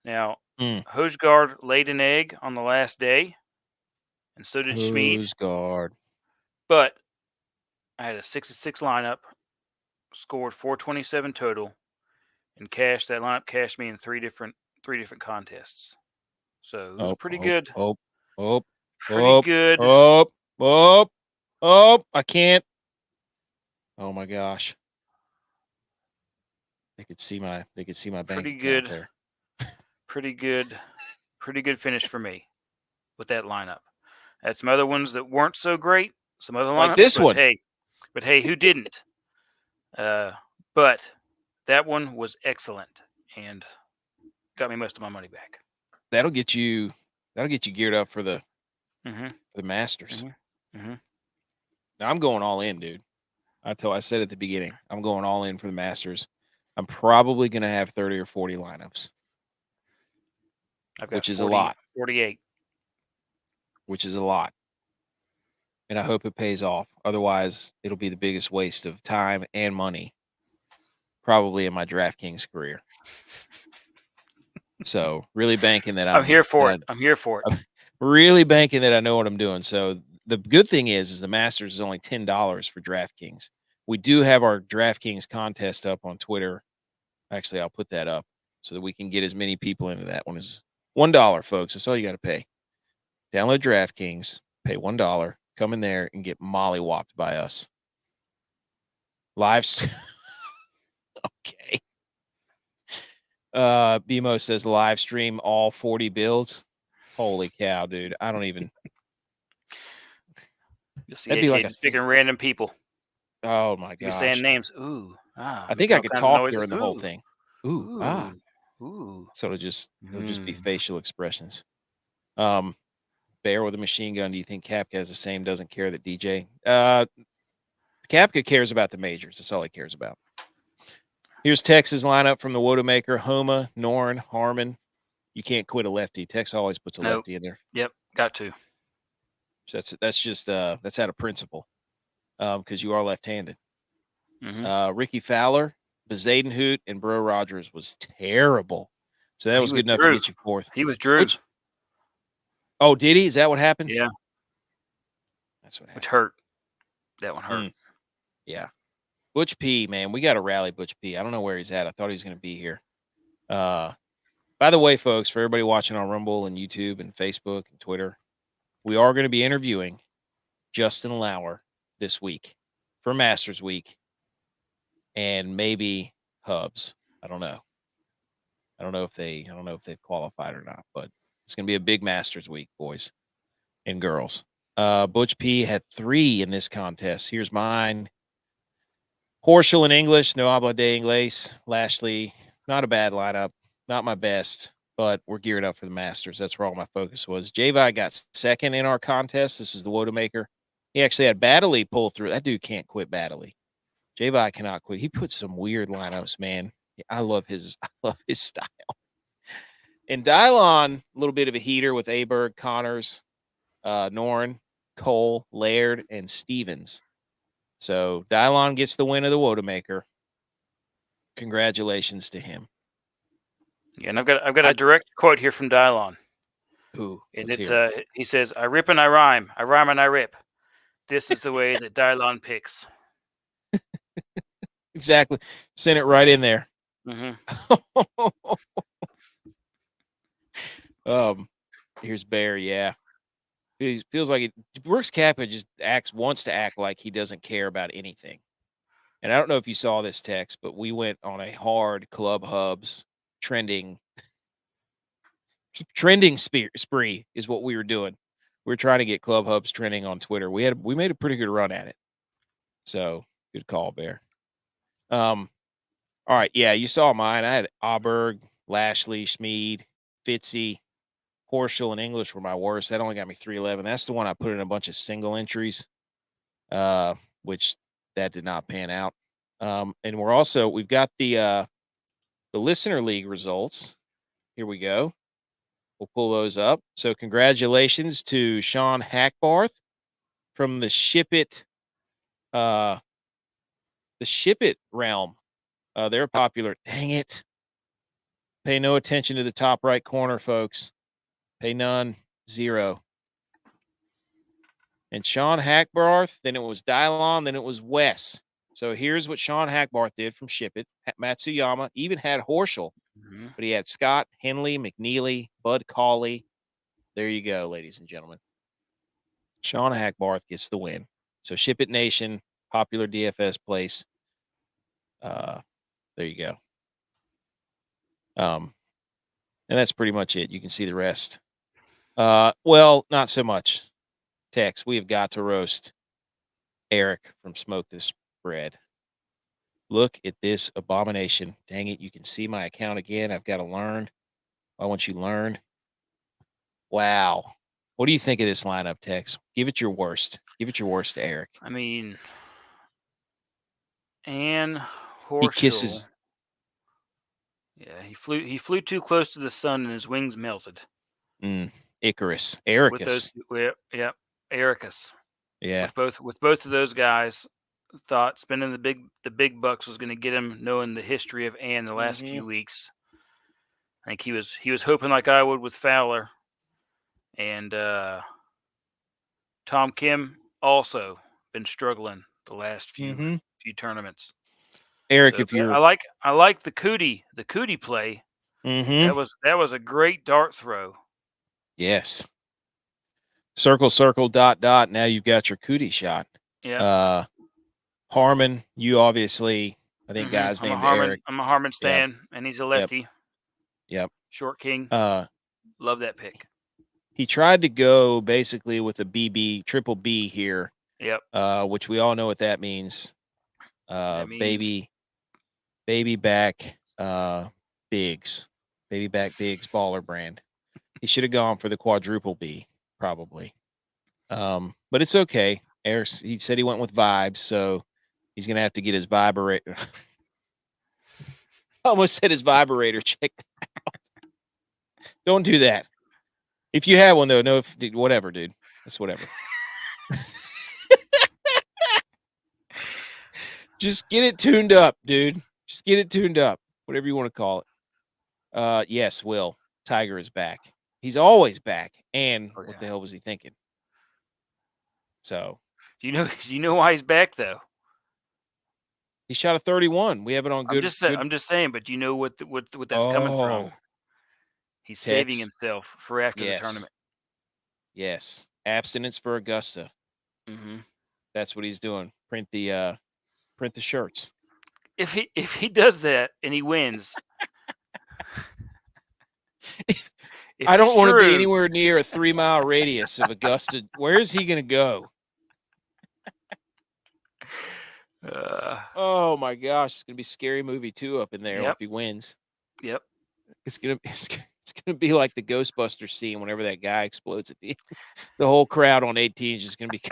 Now, Hojgaard laid an egg on the last day, and so did Schmid. Hojgaard. But I had a 6-6 lineup, scored 427 total, and that lineup cashed me in three different contests. So it was pretty good. Pretty good. I can't. Oh my gosh. They could see my bank account there. Pretty good finish for me with that lineup. I had some other ones that weren't so great. Some other lineups, like this one. But hey, who didn't? But that one was excellent and got me most of my money back. That'll get you geared up for the Masters. Now I'm going all in, dude. I said at the beginning, I'm going all in for the Masters. I'm probably going to have 30 or 40 lineups. Which is a lot. 48. Which is a lot. And I hope it pays off. Otherwise, it'll be the biggest waste of time and money probably in my DraftKings career. So, really banking that I'm here for it. I'm really banking that I know what I'm doing. So, the good thing is the Masters is only $10 for DraftKings. We do have our DraftKings contest up on Twitter. Actually, I'll put that up so that we can get as many people into that one as $1, folks. That's all you got to pay. Download DraftKings, pay $1, come in there and get mollywopped by us. Okay. BMO says live stream all 40 builds. Holy cow, dude. I don't even. You'll see AK just picking random people. Oh my gosh. You're saying names. Ooh. I think I could talk during the whole thing. Ooh. Ooh. So it'll just be facial expressions. But Bear with a machine gun. Do you think Kapka has the same? Doesn't care that DJ. Kapka cares about the majors. That's all he cares about. Here's Tex's lineup from the Wodamaker: Homa, Noren, Harmon. You can't quit a lefty. Tex always puts a Nope. lefty in there. Yep, got to. So that's just that's out of principle, because you are left-handed. Ricky Fowler, Bezadenhout, and Bro Rogers was terrible. So that was good enough to get you fourth. He withdrew. Oh, did he? Is that what happened? Yeah. That's what happened. Which hurt. That one hurt. Yeah. Butch P, man, we got to rally Butch P. I don't know where he's at. I thought he was going to be here. By the way, folks, for everybody watching on Rumble and YouTube and Facebook and Twitter, we are going to be interviewing Justin Lauer this week for Masters Week, and maybe Hubs. I don't know. I don't know if they've qualified or not, but it's going to be a big Masters Week, boys and girls. Butch P had 3 in this contest. Here's mine. Horschel in English, no habla de inglés. Lashley, not a bad lineup. Not my best, but we're gearing up for the Masters. That's where all my focus was. J.Vi got second in our contest. This is the Wodamaker. He actually had Baddeley pull through. That dude can't quit Baddeley. J.Vi cannot quit. He puts some weird lineups, man. I love his style. And Dylon, a little bit of a heater with Aberg, Connors, Noren, Cole, Laird, and Stevens. So Dylon gets the win of the Wodamaker. Congratulations to him. Yeah, and I've got a direct quote here from Dylon. Ooh, and it's he says, "I rip and I rhyme and I rip. This is the way that Dylon picks." Exactly. Send it right in there. Here's Bear. Yeah. He feels like Brooks Koepka just wants to act like he doesn't care about anything. And I don't know if you saw this text, but we went on a hard Club Hubs trending spree is what we were doing. We were trying to get Club Hubs trending on Twitter. We made a pretty good run at it. So good call, Bear. All right. Yeah, you saw mine. I had Aberg, Lashley, Schmid, Fitzy, Horschel, and English were my worst. That only got me 311. That's the one I put in a bunch of single entries, which that did not pan out. And we've got the listener league results. Here we go. We'll pull those up. So congratulations to Sean Hackbarth from the Ship It realm. They're popular. Dang it. Pay no attention to the top right corner, folks. Pay none. 0. And Sean Hackbarth, then it was Dylon, then it was Wes. So here's what Sean Hackbarth did from Ship It. Matsuyama even had Horschel, but he had Scott, Henley, McNeely, Bud Cauley. There you go, ladies and gentlemen. Sean Hackbarth gets the win. So Ship It Nation, popular DFS place. There you go. And that's pretty much it. You can see the rest. Well, not so much. Tex, we have got to roast Eric from Smoke This Bread. Look at this abomination. Dang it, you can see my account again. I've got to learn. Why won't you learn? Wow. What do you think of this lineup, Tex? Give it your worst. Give it your worst to Eric. I mean, and Horschel. He kisses. Yeah, he flew too close to the sun and his wings melted. Icarus. Ericus. Ericus. Yeah. With both of those guys, thought spending the big bucks was going to get him, knowing the history of Ann the last few weeks. I think he was hoping like I would with Fowler, and Tom Kim also been struggling the last few tournaments. Eric, so, if you're, I like the Cootie play. That was a great dart throw. Yes. Circle, dot. Now you've got your Cootie shot. Yeah. Harmon, you obviously, I think guys named Eric. I'm a Harmon stan, and he's a lefty. Yep. Short king. Love that pick. He tried to go basically with a triple B here. Yep. Which we all know what that means. Baby back Biggs. Baby back Biggs baller brand. He should have gone for the quadruple B. probably. But it's okay. Eric, he said he went with vibes, so he's gonna have to get his vibrator. I almost said his vibrator checked out. Don't do that. If you have one though, no, whatever, dude. That's whatever. Just get it tuned up, dude. Just get it tuned up. Whatever you want to call it. Yes, Will. Tiger is back. He's always back. And Oh, what yeah. the hell was he thinking? So Do you know why he's back though? he shot a 31. We have it on I'm good. just saying, but do you know what that's coming from? Oh, He's saving Tex. himself for after the Yes. tournament. Yes. Abstinence for Augusta. Mm-hmm. That's what he's doing. Print the shirts. If he does that and he wins, if I don't it's want to be true, anywhere near a 3-mile radius of Augusta. Where is he going to go? Oh my gosh, it's gonna be Scary Movie 2 up in there if Yep. he wins. Yep. It's gonna be like the Ghostbusters scene whenever that guy explodes at the end. The whole crowd on 18 is just gonna be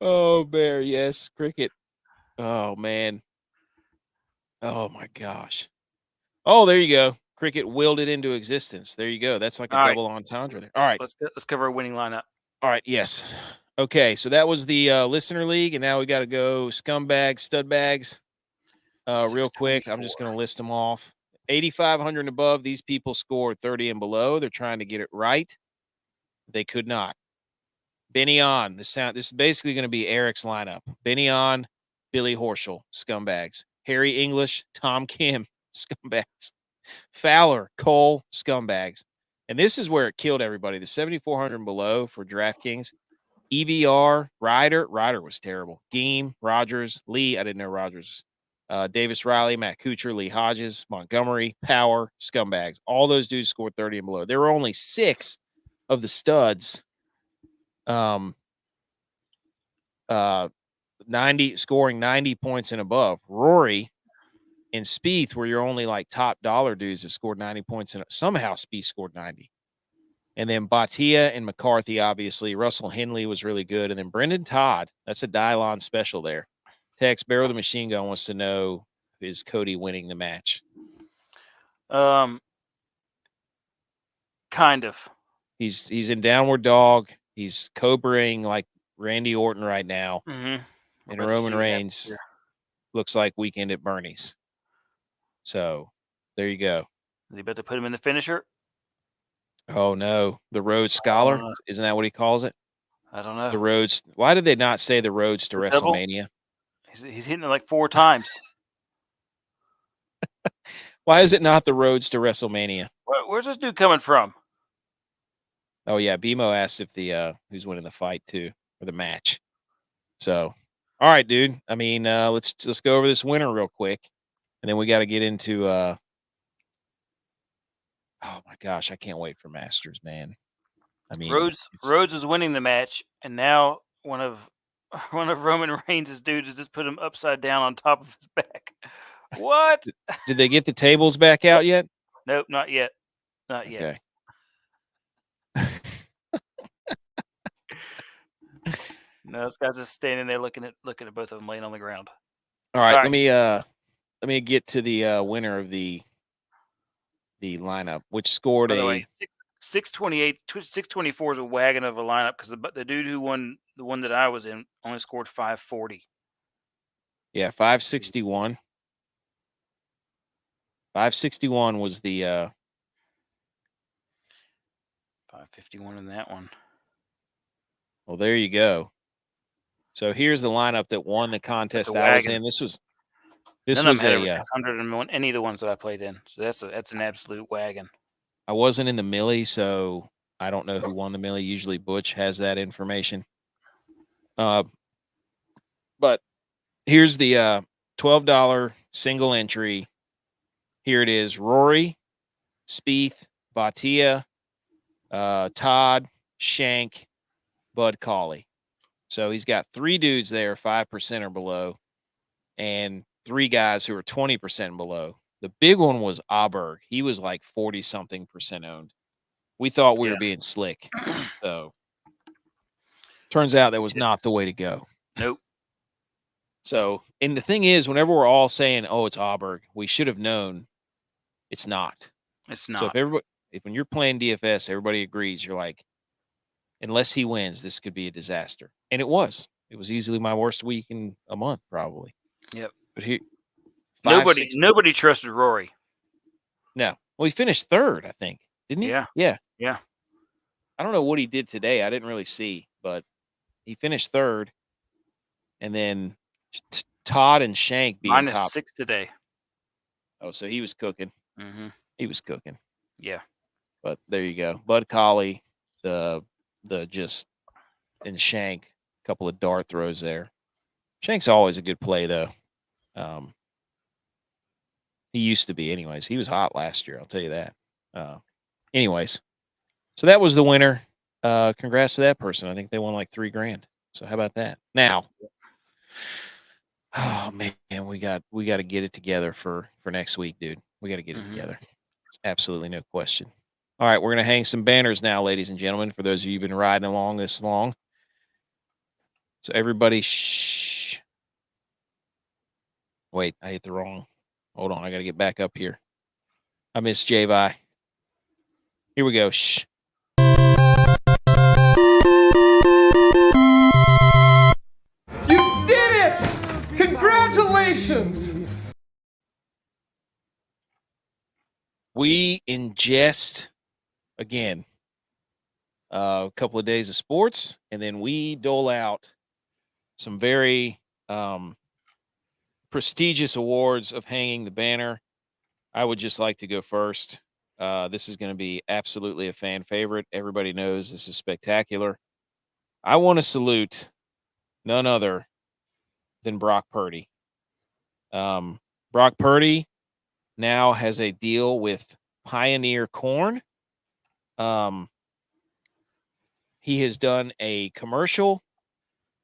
Oh, Bear, yes, cricket. Oh man. Oh my gosh. Oh, there you go. Cricket willed it into existence. There you go. That's like a All right. double entendre there. All right. Let's cover a winning lineup. All right, yes. Okay, so that was the listener league, and now we got to go scumbags, stud bags. Real quick, I'm just going to list them off. 8,500 and above, these people scored 30 and below. They're trying to get it right. They could not. Benny on the sound. This is basically going to be Eric's lineup. Benny on, Billy Horschel, scumbags. Harry English, Tom Kim, scumbags. Fowler, Cole, scumbags. And this is where it killed everybody. The 7,400 and below for DraftKings. EVR, Ryder was terrible. Geem, Rogers, Lee, I didn't know Rogers. Davis Riley, Matt Kuchar, Lee Hodges, Montgomery, Power, scumbags. All those dudes scored 30 and below. There were only 6 of the studs 90 scoring 90 points and above. Rory and Spieth were your only like top dollar dudes that scored 90 points, and somehow Spieth scored 90. And then Batia and McCarthy, obviously. Russell Henley was really good. And then Brendan Todd, that's a Dylon special there. Tex Barrow the Machine Gun wants to know, is Cody winning the match? Kind of. He's in downward dog. He's cobraing like Randy Orton right now. Mm-hmm. And Roman Reigns looks like Weekend at Bernie's. So there you go. Is he about to put him in the finisher? Oh no, the Rhodes Scholar, isn't that what he calls it? I don't know. The Rhodes. Why did they not say the Rhodes to WrestleMania? He's hitting it like 4 times. Why is it not the Rhodes to WrestleMania? Where's this dude coming from? Oh yeah, BMO asked if the who's winning the fight too, or the match. So, all right, dude. I mean, let's go over this winner real quick, and then we got to get into. Oh my gosh, I can't wait for Masters, man. I mean, Rhodes is winning the match, and now one of Roman Reigns' dudes has just put him upside down on top of his back. What? Did they get the tables back out yet? Nope, not yet. Not yet. Okay. No, this guy's just standing there looking at both of them laying on the ground. All right, let me get to the winner of the lineup, which scored a 628, 624 is a wagon of a lineup because the dude who won the one that I was in only scored 540. Yeah, 561. 561 was the 551 in that one. Well, there you go. So here's the lineup that won the contest I was in. This was None of them had over 600 in any of the ones that I played in. So that's an absolute wagon. I wasn't in the Millie, so I don't know who won the Millie. Usually Butch has that information. But here's the $12 single entry. Here it is: Rory, Spieth, Batia, Todd, Shank, Bud Cauley. So he's got 3 dudes there, 5% or below, and 3 guys who are 20% below. The big one was Auberg. He was like 40-something% owned. We thought we were being slick. So turns out that was not the way to go. Nope. So, and the thing is, whenever we're all saying, "Oh, it's Auberg," we should have known it's not. It's So not. if when you're playing DFS, everybody agrees, you're like, unless he wins, this could be a disaster. And it was. It was easily my worst week in a month, probably. Yep. But he Nobody trusted Rory. No. Well, he finished third, I think. Didn't he? Yeah. Yeah. Yeah. I don't know what he did today. I didn't really see, but he finished third. And then Todd and Shank being top. -6 today. Oh, so he was cooking. Mm-hmm. He was cooking. Yeah. But there you go. Bud Colley, the just and Shank, a couple of dart throws there. Shank's always a good play though. He used to be anyways. He was hot last year, I'll tell you that. Anyways. So that was the winner. Congrats to that person. I think they won like $3,000. So how about that? Now, oh man, we got to get it together for next week, dude. We got to get it together. There's absolutely no question. All right, we're gonna hang some banners now, ladies and gentlemen. For those of you who've been riding along this long, so everybody, shh. Wait, I hit the wrong. Hold on, I got to get back up here. I missed J-Vi. Here we go. Shh. You did it! Congratulations! We ingest again a couple of days of sports, and then we dole out some very prestigious awards of hanging the banner. I would just like to go first. This is going to be absolutely a fan favorite. Everybody knows this is spectacular. I want to salute none other than Brock Purdy. Brock Purdy now has a deal with Pioneer Corn. He has done a commercial,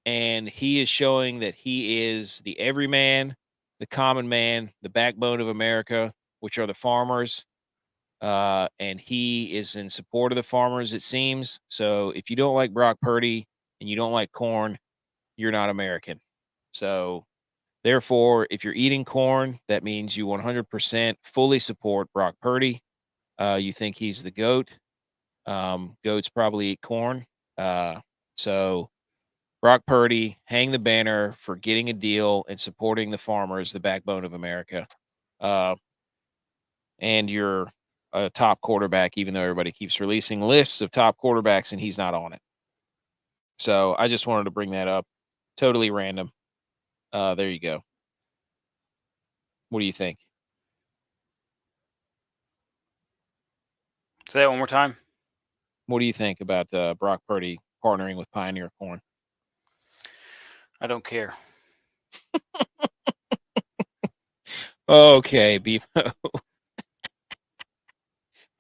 and he is showing that he is the everyman, the common man, the backbone of America, which are the farmers. And he is in support of the farmers, it seems. So if you don't like Brock Purdy and you don't like corn, you're not American. So therefore, if you're eating corn, that means you 100% fully support Brock Purdy. You think he's the GOAT. Goats probably eat corn. So Brock Purdy, hang the banner for getting a deal and supporting the farmers, the backbone of America. And you're a top quarterback, even though everybody keeps releasing lists of top quarterbacks and he's not on it. So I just wanted to bring that up. Totally random. There you go. What do you think? Say that one more time. What do you think about Brock Purdy partnering with Pioneer Corn? I don't care. Okay, Bevo.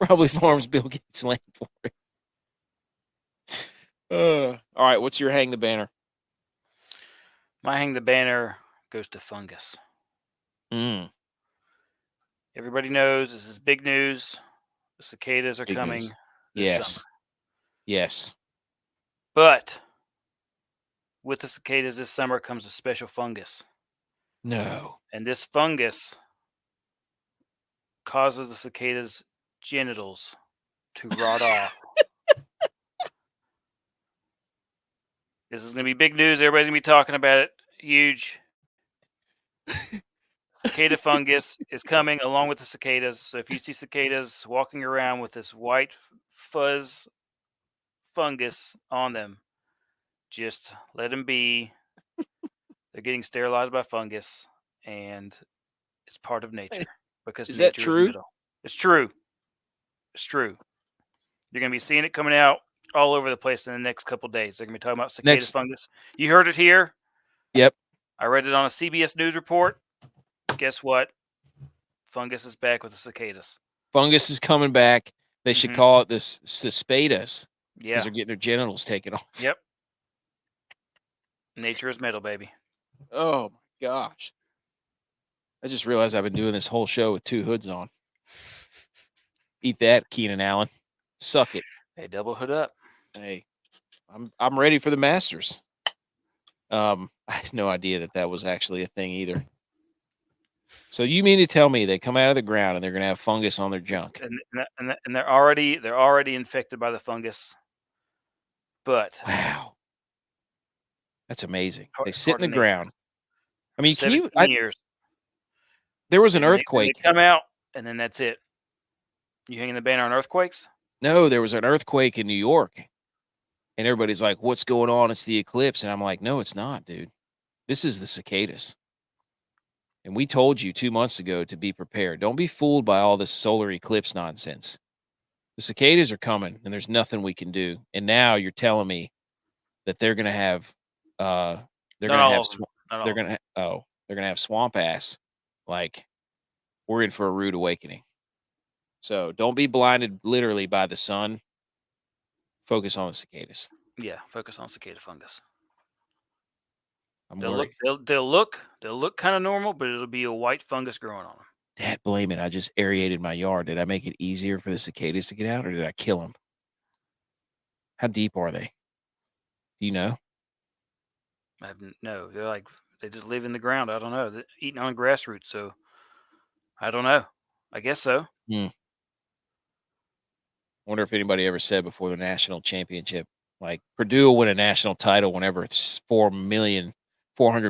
Probably farms Bill Gates land for it. All right, what's your hang the banner? My hang the banner goes to fungus. Mm, Everybody knows this is big news. The cicadas are big coming news. this Yes. summer. Yes. But with the cicadas this summer comes a special fungus. No. And this fungus causes the cicadas' genitals to rot off. This is going to be big news. Everybody's going to be talking about it. Huge. Cicada fungus is coming along with the cicadas. So if you see cicadas walking around with this white fuzz fungus on them, just let them be. They're getting sterilized by fungus, and it's part of nature because Is that nature true? is metal. It's true. It's true. You're going to be seeing it coming out all over the place in the next couple of days. They're going to be talking about cicada fungus. You heard it here. Yep. I read it on a CBS News report. Guess what? Fungus is back with the cicadas. Fungus is coming back. They should call it the cicadas. Yeah. Because they're getting their genitals taken off. Yep. Nature is metal, baby. Oh, my gosh. I just realized I've been doing this whole show with 2 hoods on. Eat that, Keenan Allen. Suck it. Hey, double hood up. Hey, I'm ready for the Masters. I had no idea that was actually a thing either. So you mean to tell me they come out of the ground and they're gonna have fungus on their junk? And they're already infected by the fungus. But Wow, that's amazing. They it's sit hard in to the name. ground. I mean, can 17 you? years. There was an And earthquake. they come out, and then that's it. You hanging the banner on earthquakes? No, there was an earthquake in New York, and everybody's like, "What's going on? It's the eclipse." And I'm like, "No, it's not, dude. This is the cicadas." And we told you 2 months ago to be prepared. Don't be fooled by all this solar eclipse nonsense. The cicadas are coming, and there's nothing we can do. And now you're telling me that they're gonna have, they're Not gonna all have, of them. Not all they're of them. gonna, they're gonna have swamp ass. Like we're in for a rude awakening. So don't be blinded literally by the sun. Focus on the cicadas. Yeah, focus on cicada fungus. I'm They'll worried. look kind of normal, but it'll be a white fungus growing on them. Dad, blame it. I just aerated my yard. Did I make it easier for the cicadas to get out, or did I kill them? How deep are they? Do you know? No, they just live in the ground. I don't know. They're eating on grass roots, so I don't know. I guess so. Wonder if anybody ever said before the national championship, like Purdue will win a national title whenever it's 400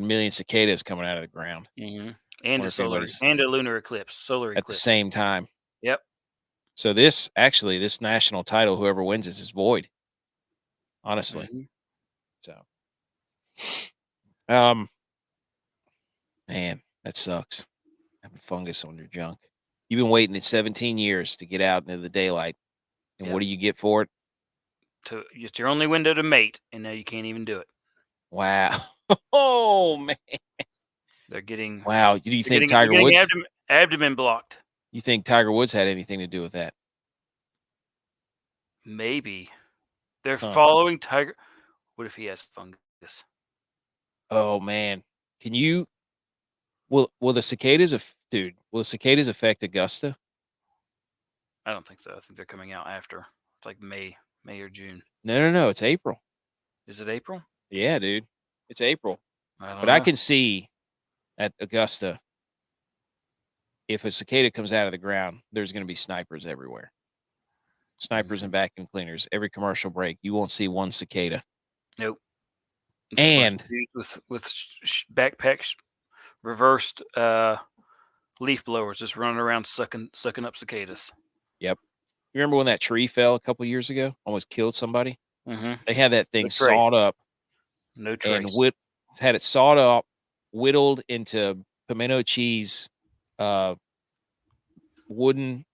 million cicadas coming out of the ground. Mm-hmm. Wonder if anybody's And a lunar eclipse, solar at the eclipse. same time. Yep. So this national title, whoever wins this is void. Honestly. Mm-hmm. So, man, that sucks. Having fungus on your junk. You've been waiting 17 years to get out into the daylight. And what do you get for it? It's your only window to mate, and now you can't even do it. Wow. Oh man. They're getting Wow. Do you think Tiger getting Woods abdomen blocked? You think Tiger Woods had anything to do with that? Maybe. They're Huh. following Tiger. What if he has fungus? Oh man. Can you will the cicadas will the cicadas affect Augusta? I don't think so. I think they're coming out after. It's like May or June. No, it's April. Is it April? Yeah, dude. It's April. I don't But know. I can see at Augusta, if a cicada comes out of the ground, there's going to be snipers everywhere. Snipers and vacuum cleaners. Every commercial break, you won't see one cicada. Nope. And with backpacks, reversed leaf blowers, just running around sucking up cicadas. Yep. You remember when that tree fell a couple years ago? Almost killed somebody. Mm-hmm. They had that thing sawed up. No trace. And had it sawed up, whittled into pimento cheese, wooden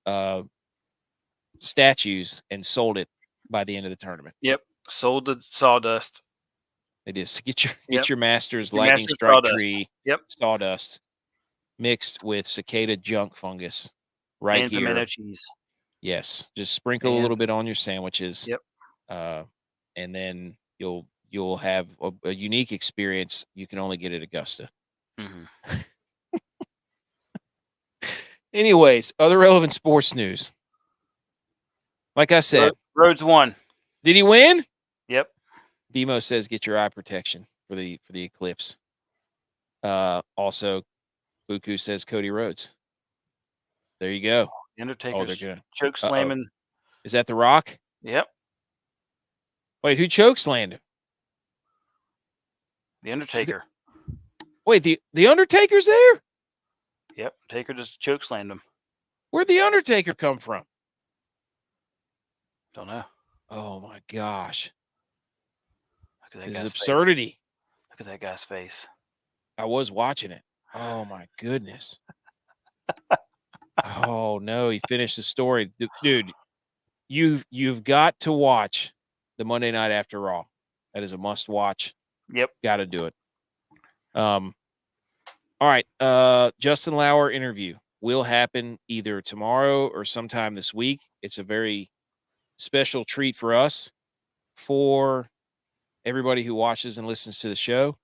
statues, and sold it by the end of the tournament. Yep, sold the sawdust. They just get your Masters Your lightning Masters strike sawdust. tree. Yep. Sawdust mixed with cicada junk fungus right and here. Pimento cheese. Yes, just sprinkle a little bit on your sandwiches. Yep. And then you'll have a unique experience you can only get at Augusta. Mm-hmm. Anyways, other relevant sports news. Like I said, Rhodes won. Did he win? Yep. BMO says get your eye protection for the eclipse. Also, Buku says Cody Rhodes. There you go. The Undertaker's they're gonna choke slamming. Is that The Rock? Yep. Wait, who choke slammed him? The Undertaker. Wait, the Undertaker's there? Yep. Taker just choke slammed him. Where'd the Undertaker come from? Don't know. Oh my gosh. Look at that This guy's is absurdity. Face. Look at that guy's face. I was watching it. Oh my goodness. Oh no, he finished the story. Dude, you've got to watch the Monday Night After Raw. That is a must watch. Yep. Got to do it. All right. Justin Lauer interview will happen either tomorrow or sometime this week. It's a very special treat for us, for everybody who watches and listens to the show,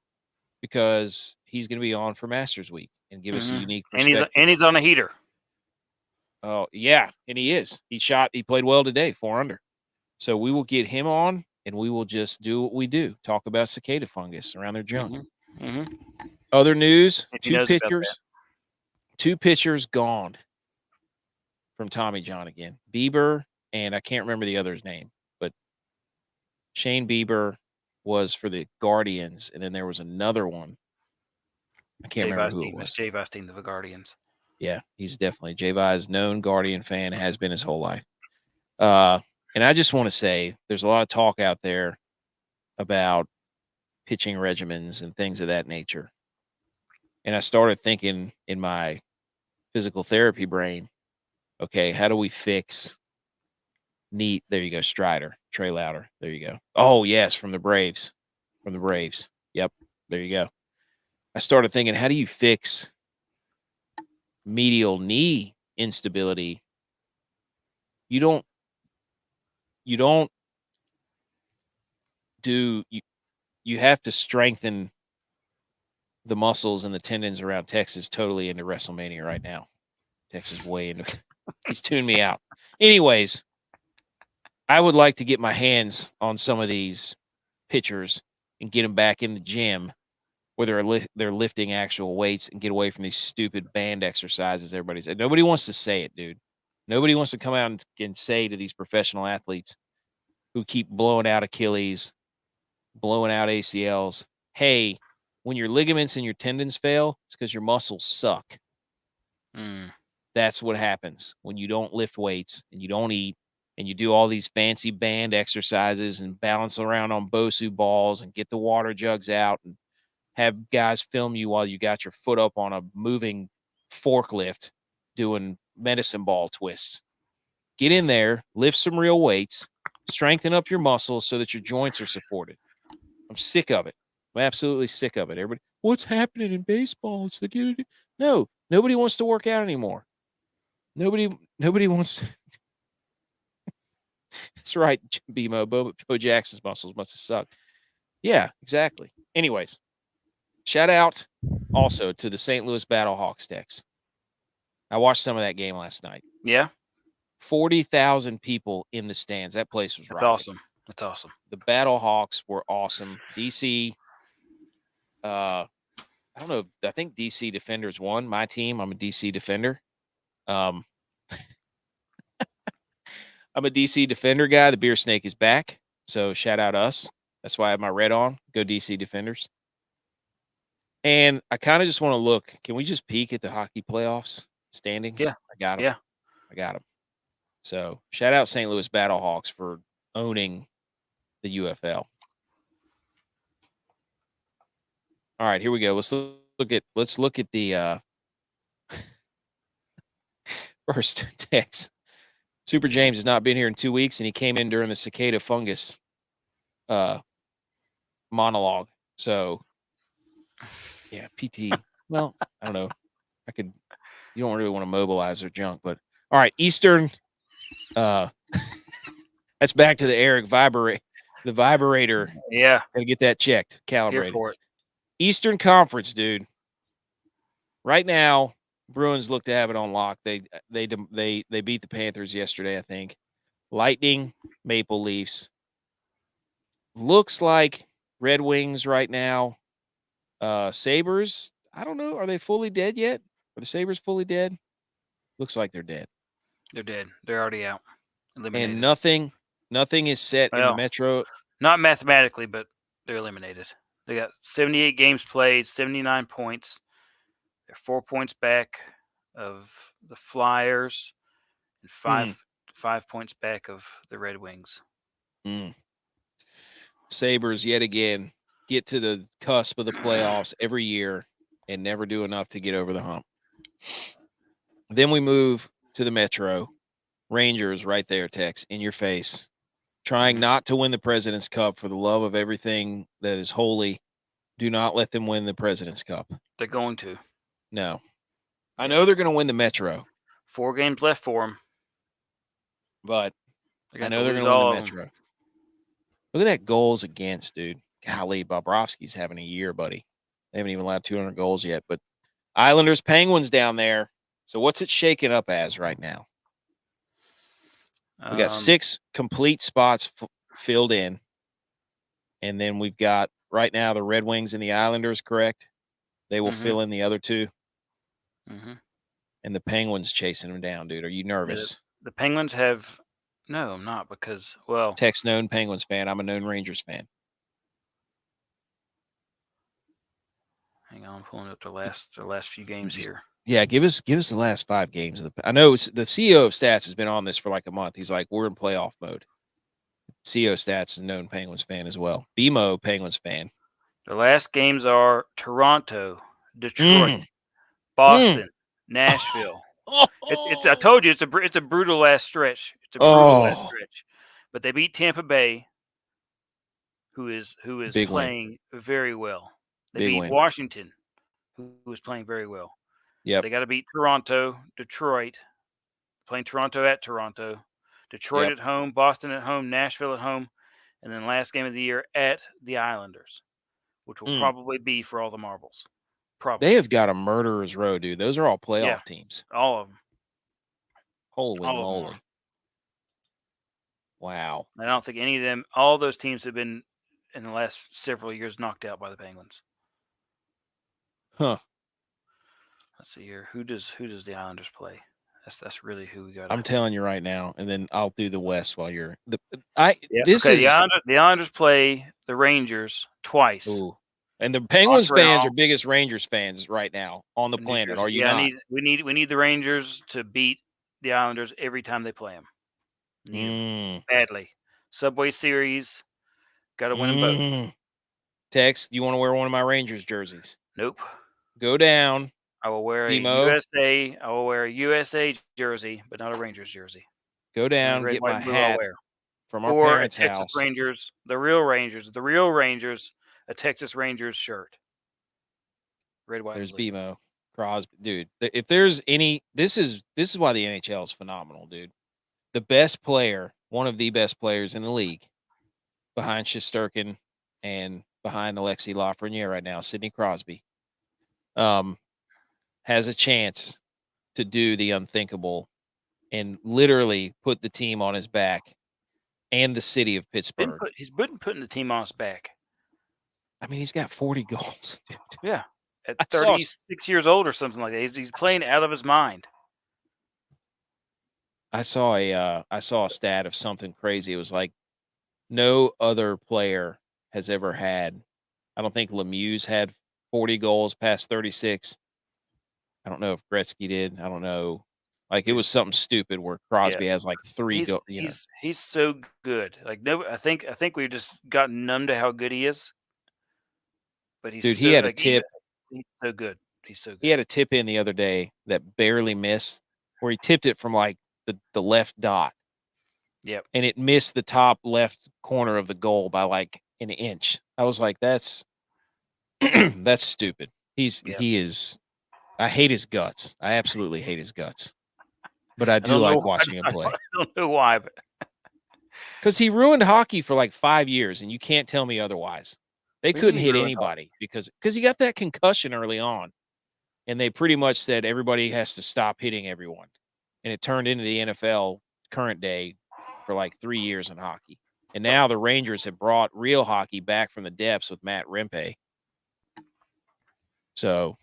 because he's going to be on for Masters Week. and give us a unique And perspective. he's on a heater. Oh, yeah, and he is. He played well today, 4 under. So we will get him on, and we will just do what we do, talk about cicada fungus around their junk. Other news, If he knows about that. 2 pitchers gone from Tommy John again. Bieber, and I can't remember the other's name, but Shane Bieber was for the Guardians, and then there was another one. I can't remember who it was. That's J.Y.S. team, the Guardians. Yeah, he's definitely J.Y.'s known Guardian fan, has been his whole life. And I just want to say there's a lot of talk out there about pitching regimens and things of that nature. And I started thinking in my physical therapy brain, okay, how do we fix Neat? There you go, Strider, Trey Louder. There you go. Oh, yes, from the Braves. Yep, there you go. I started thinking, how do you fix medial knee instability? You don't do you have to strengthen the muscles and the tendons around Texas totally into WrestleMania right now. Texas way into he's tuned me out. Anyways, I would like to get my hands on some of these pitchers and get them back in the gym where they're lifting actual weights and get away from these stupid band exercises everybody said. Nobody wants to say it, dude. Nobody wants to come out and say to these professional athletes who keep blowing out Achilles, blowing out ACLs, hey, when your ligaments and your tendons fail, it's because your muscles suck. That's what happens when you don't lift weights and you don't eat and you do all these fancy band exercises and balance around on Bosu balls and get the water jugs out and have guys film you while you got your foot up on a moving forklift doing medicine ball twists. Get in there, lift some real weights, strengthen up your muscles so that your joints are supported. I'm sick of it. I'm absolutely sick of it. Everybody, what's happening in baseball? It's the no, nobody wants to work out anymore. Nobody wants to. That's right, BMO. Bo Jackson's muscles must have sucked. Yeah, exactly. Anyways, shout out also to the St. Louis Battlehawks, Tex. I watched some of that game last night. Yeah. 40,000 people in the stands. That place was rocking. That's awesome. The Battlehawks were awesome. DC, I don't know. I think DC Defenders won. My team, I'm a DC Defender. I'm a DC Defender guy. The Beer Snake is back. So shout out us. That's why I have my red on. Go DC Defenders. And I kind of just want to look. Can we just peek at the hockey playoffs standings? Yeah. I got them. Yeah. I got them. So shout out St. Louis Battlehawks for owning the UFL. All right, here we go. Let's look at the first text. Super James has not been here in 2 weeks, and he came in during the cicada fungus monologue. So yeah, PT. Well, I don't know. You don't really want to mobilize their junk, but all right, Eastern. That's back to the Eric the vibrator. Yeah. Gotta get that checked, calibrated. Here for it. Eastern Conference, dude. Right now, Bruins look to have it on lock. They beat the Panthers yesterday, I think. Lightning, Maple Leafs. Looks like Red Wings right now. Sabres, I don't know. Are they fully dead yet? Are the Sabres fully dead? Looks like they're dead. They're dead. They're already out. Eliminated. And nothing is set in the Metro. Not mathematically, but they're eliminated. They got 78 games played, 79 points. They're 4 points back of the Flyers and 5 points back of the Red Wings. Sabres, yet again, get to the cusp of the playoffs every year and never do enough to get over the hump. Then we move to the Metro. Rangers right there, Tex, in your face. Trying not to win the President's Cup for the love of everything that is holy. Do not let them win the President's Cup. They're going to. No. I know they're going to win the Metro. 4 games left for them. But I know they're going to win the Metro. Look at that goals against, dude. Golly, Bobrovsky's having a year, buddy. They haven't even allowed 200 goals yet. But Islanders, Penguins down there. So what's it shaking up as right now? We got 6 complete spots filled in. And then we've got right now the Red Wings and the Islanders, correct? They will fill in the other 2. Mm-hmm. And the Penguins chasing them down, dude. Are you nervous? The Penguins have – no, I'm not because, well – Text known Penguins fan. I'm a known Rangers fan. Hang on, I'm pulling up the last few games here. Yeah, give us the last 5 games. I know the CEO of Stats has been on this for like a month. He's like, we're in playoff mode. CEO Stats is a known Penguins fan as well. BMO Penguins fan. The last games are Toronto, Detroit, Boston, Nashville. I told you it's a brutal last stretch. It's a brutal last stretch. But they beat Tampa Bay, who is Big playing very well. They Big beat win. Washington, who is playing very well. Yep. They got to beat Toronto, Detroit, playing Toronto at Toronto, Detroit at home, Boston at home, Nashville at home, and then last game of the year at the Islanders, which will probably be for all the marbles. Probably. They have got a murderer's row, dude. Those are all playoff teams. All of them. Holy moly. Wow. I don't think any of them, all those teams have been in the last several years knocked out by the Penguins. Huh. Let's see here. Who does the Islanders play? That's really who we got. I'm telling you right now, and then I'll do the West while you're the Islanders play the Rangers twice. Ooh. And the Penguins fans are biggest Rangers fans right now on the planet. Are you not? We need the Rangers to beat the Islanders every time they play them. Badly. Subway Series, got to win them both. Tex, you want to wear one of my Rangers jerseys? Nope. Go down. I will wear a USA. I will wear a USA jersey, but not a Rangers jersey. Go down, get my hat from our parents' Texas house. Rangers, the real Rangers, a Texas Rangers shirt. Red, white, There's blue. BMO, Crosby, dude. If there's any, this is why the NHL is phenomenal, dude. The best player, one of the best players in the league, behind Shesterkin and behind Alexei Lafreniere right now, Sidney Crosby, has a chance to do the unthinkable and literally put the team on his back and the city of Pittsburgh. He's been putting the team on his back. I mean, he's got 40 goals, dude. Yeah. At 36 years old or something like that. He's playing out of his mind. I saw a stat of something crazy. It was like no other player has ever had. I don't think Lemieux had 40 goals past 36. I don't know if Gretzky did. I don't know. Like, it was something stupid where Crosby has like 3 goals. He's so good. Like, no, I think we've just gotten numb to how good he is. But he had a tip. He's so good. He's so good. He had a tip in the other day that barely missed, where he tipped it from like the left dot. Yep. And it missed the top left corner of the goal by like an inch. I was like, that's that's stupid. He is. I hate his guts. I absolutely hate his guts. But I do like watching him play. I don't know why, but because he ruined hockey for like 5 years, and you can't tell me otherwise. They couldn't hit anybody because he got that concussion early on, and they pretty much said everybody has to stop hitting everyone, and it turned into the NFL current day for like 3 years in hockey. And now the Rangers have brought real hockey back from the depths with Matt Rempe. So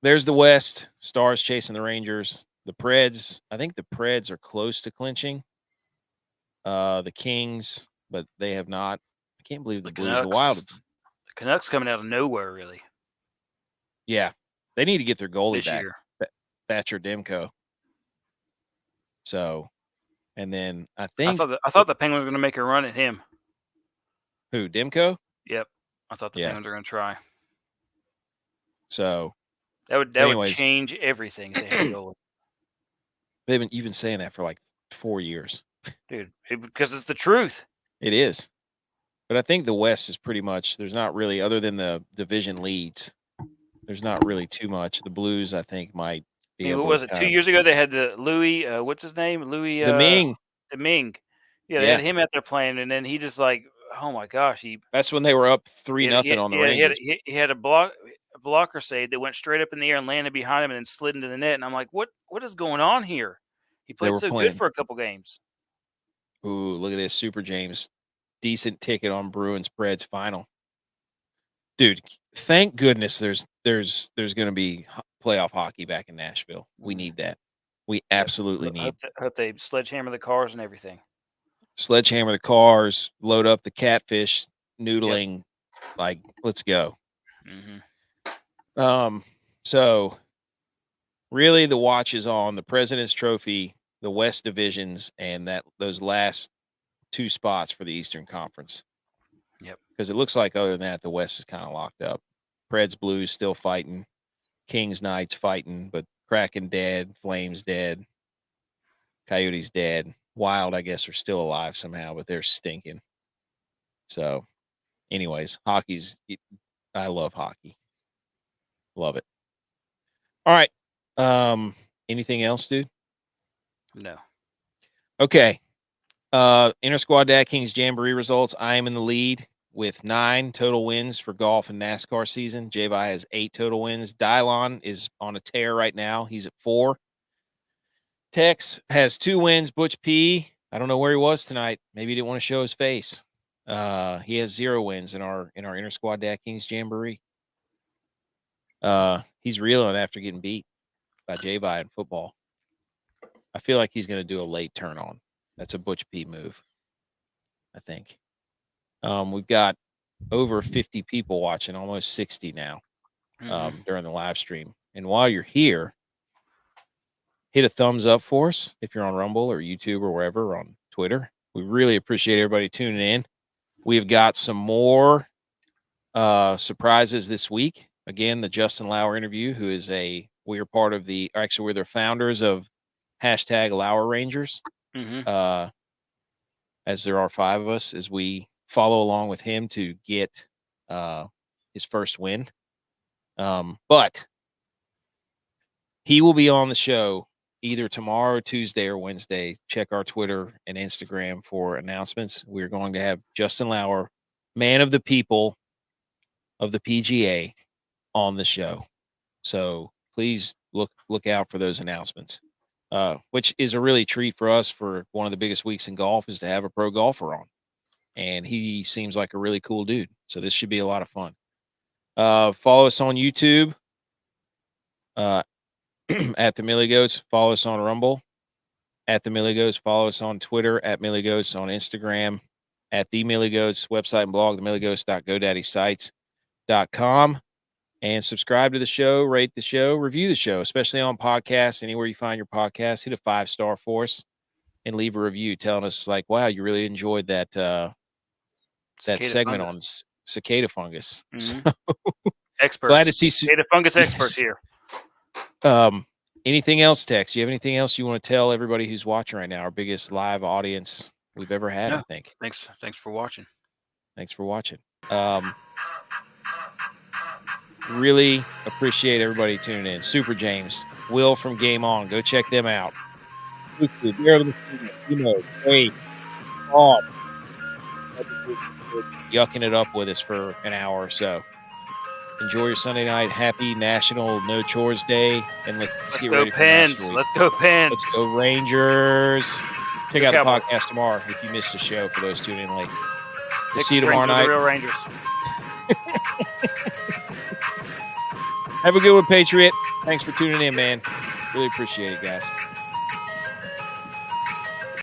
there's the West. Stars chasing the Rangers. The Preds, I think the Preds are close to clinching. The Kings, but they have not. I can't believe the Blues. The Wild. The Canucks coming out of nowhere, really. Yeah, they need to get their goalie this back, year. Thatcher Demko. So, and then I think I thought the Penguins were going to make a run at him. Who, Demko? Yep, I thought the Penguins were going to try. So that would change everything. If they had a goalie. You've been saying that for like 4 years, dude. Because it's the truth. It is, but I think the West is pretty much. There's not really, other than the division leads. There's not really too much. The Blues, I think, might be. What was it? 2 years ago, they had the Louis. What's his name? Louis Domingue. Domingue. Yeah, they had him out there playing, and then he just like, oh my gosh, That's when they were up 3-0 on the Rangers. He had a block. blocker save that went straight up in the air and landed behind him and then slid into the net. And I'm like, what is going on here? He played so good for a couple games. Ooh, look at this. Super James. Decent ticket on Bruins Preds final. Dude, thank goodness there's going to be playoff hockey back in Nashville. We need that. We absolutely need. Hope they sledgehammer the cars and everything. Sledgehammer the cars, load up the catfish, noodling. Yep. Like, let's go. Mm-hmm. So really the watch is on the President's Trophy, the West divisions, and those last 2 spots for the Eastern Conference. Yep. Because it looks like other than that, the West is kind of locked up. Preds, Blues still fighting. Kings, Knights fighting, but Kraken dead, Flames dead, Coyotes dead. Wild, I guess, are still alive somehow, but they're stinking. So, anyways, I love hockey. Love it. All right. Anything else, dude? No. Okay. Inter-squad DraftKings Jamboree results. I am in the lead with 9 total wins for golf and NASCAR season. J.V.I. has 8 total wins. Dylon is on a tear right now. He's at 4. Tex has 2 wins. Butch P, I don't know where he was tonight. Maybe he didn't want to show his face. He has 0 wins in our Inter-squad DraftKings Jamboree. He's reeling after getting beat by J.V.I. in football. I feel like he's going to do a late turn on. That's a Butch P move, I think. We've got over 50 people watching, almost 60 now, during the live stream. And while you're here, hit a thumbs up for us if you're on Rumble or YouTube or wherever, or on Twitter. We really appreciate everybody tuning in. We've got some more surprises this week. Again, the Justin Lauer interview, we're the founders of hashtag Lauer Rangers. Mm-hmm. As there are 5 of us, as we follow along with him to get his first win. But he will be on the show either tomorrow, Tuesday, or Wednesday. Check our Twitter and Instagram for announcements. We're going to have Justin Lauer, man of the people of the PGA, on the show. So please look out for those announcements. Which is a really treat for us for one of the biggest weeks in golf is to have a pro golfer on. And he seems like a really cool dude. So this should be a lot of fun. Follow us on YouTube at the Millie Goats. Follow us on Rumble at the Millie Goats. Follow us on Twitter at Millie Goats, on Instagram at the Millie Goats, website and blog, themilliegoats.godaddysites.com. And subscribe to the show, rate the show, review the show, especially on podcasts. Anywhere you find your podcast, hit a 5-star for us and leave a review telling us, like, wow, you really enjoyed that segment on cicada fungus. Mm-hmm. Experts. Glad to see cicada fungus experts here. Anything else, Tex? You have anything else you want to tell everybody who's watching right now? Our biggest live audience we've ever had, I think. Thanks for watching. Thanks for watching. Really appreciate everybody tuning in. Super James, Will from Game On. Go check them out. Yucking it up with us for an hour or so. Enjoy your Sunday night. Happy National No Chores Day. And let's get ready for Pens. next week. Let's go Pens. Let's go Rangers. Check out the podcast tomorrow if you missed the show, for those tuning in late. We'll see you tomorrow night. The real Rangers. Have a good one, Patriot. Thanks for tuning in, man. Really appreciate it, guys.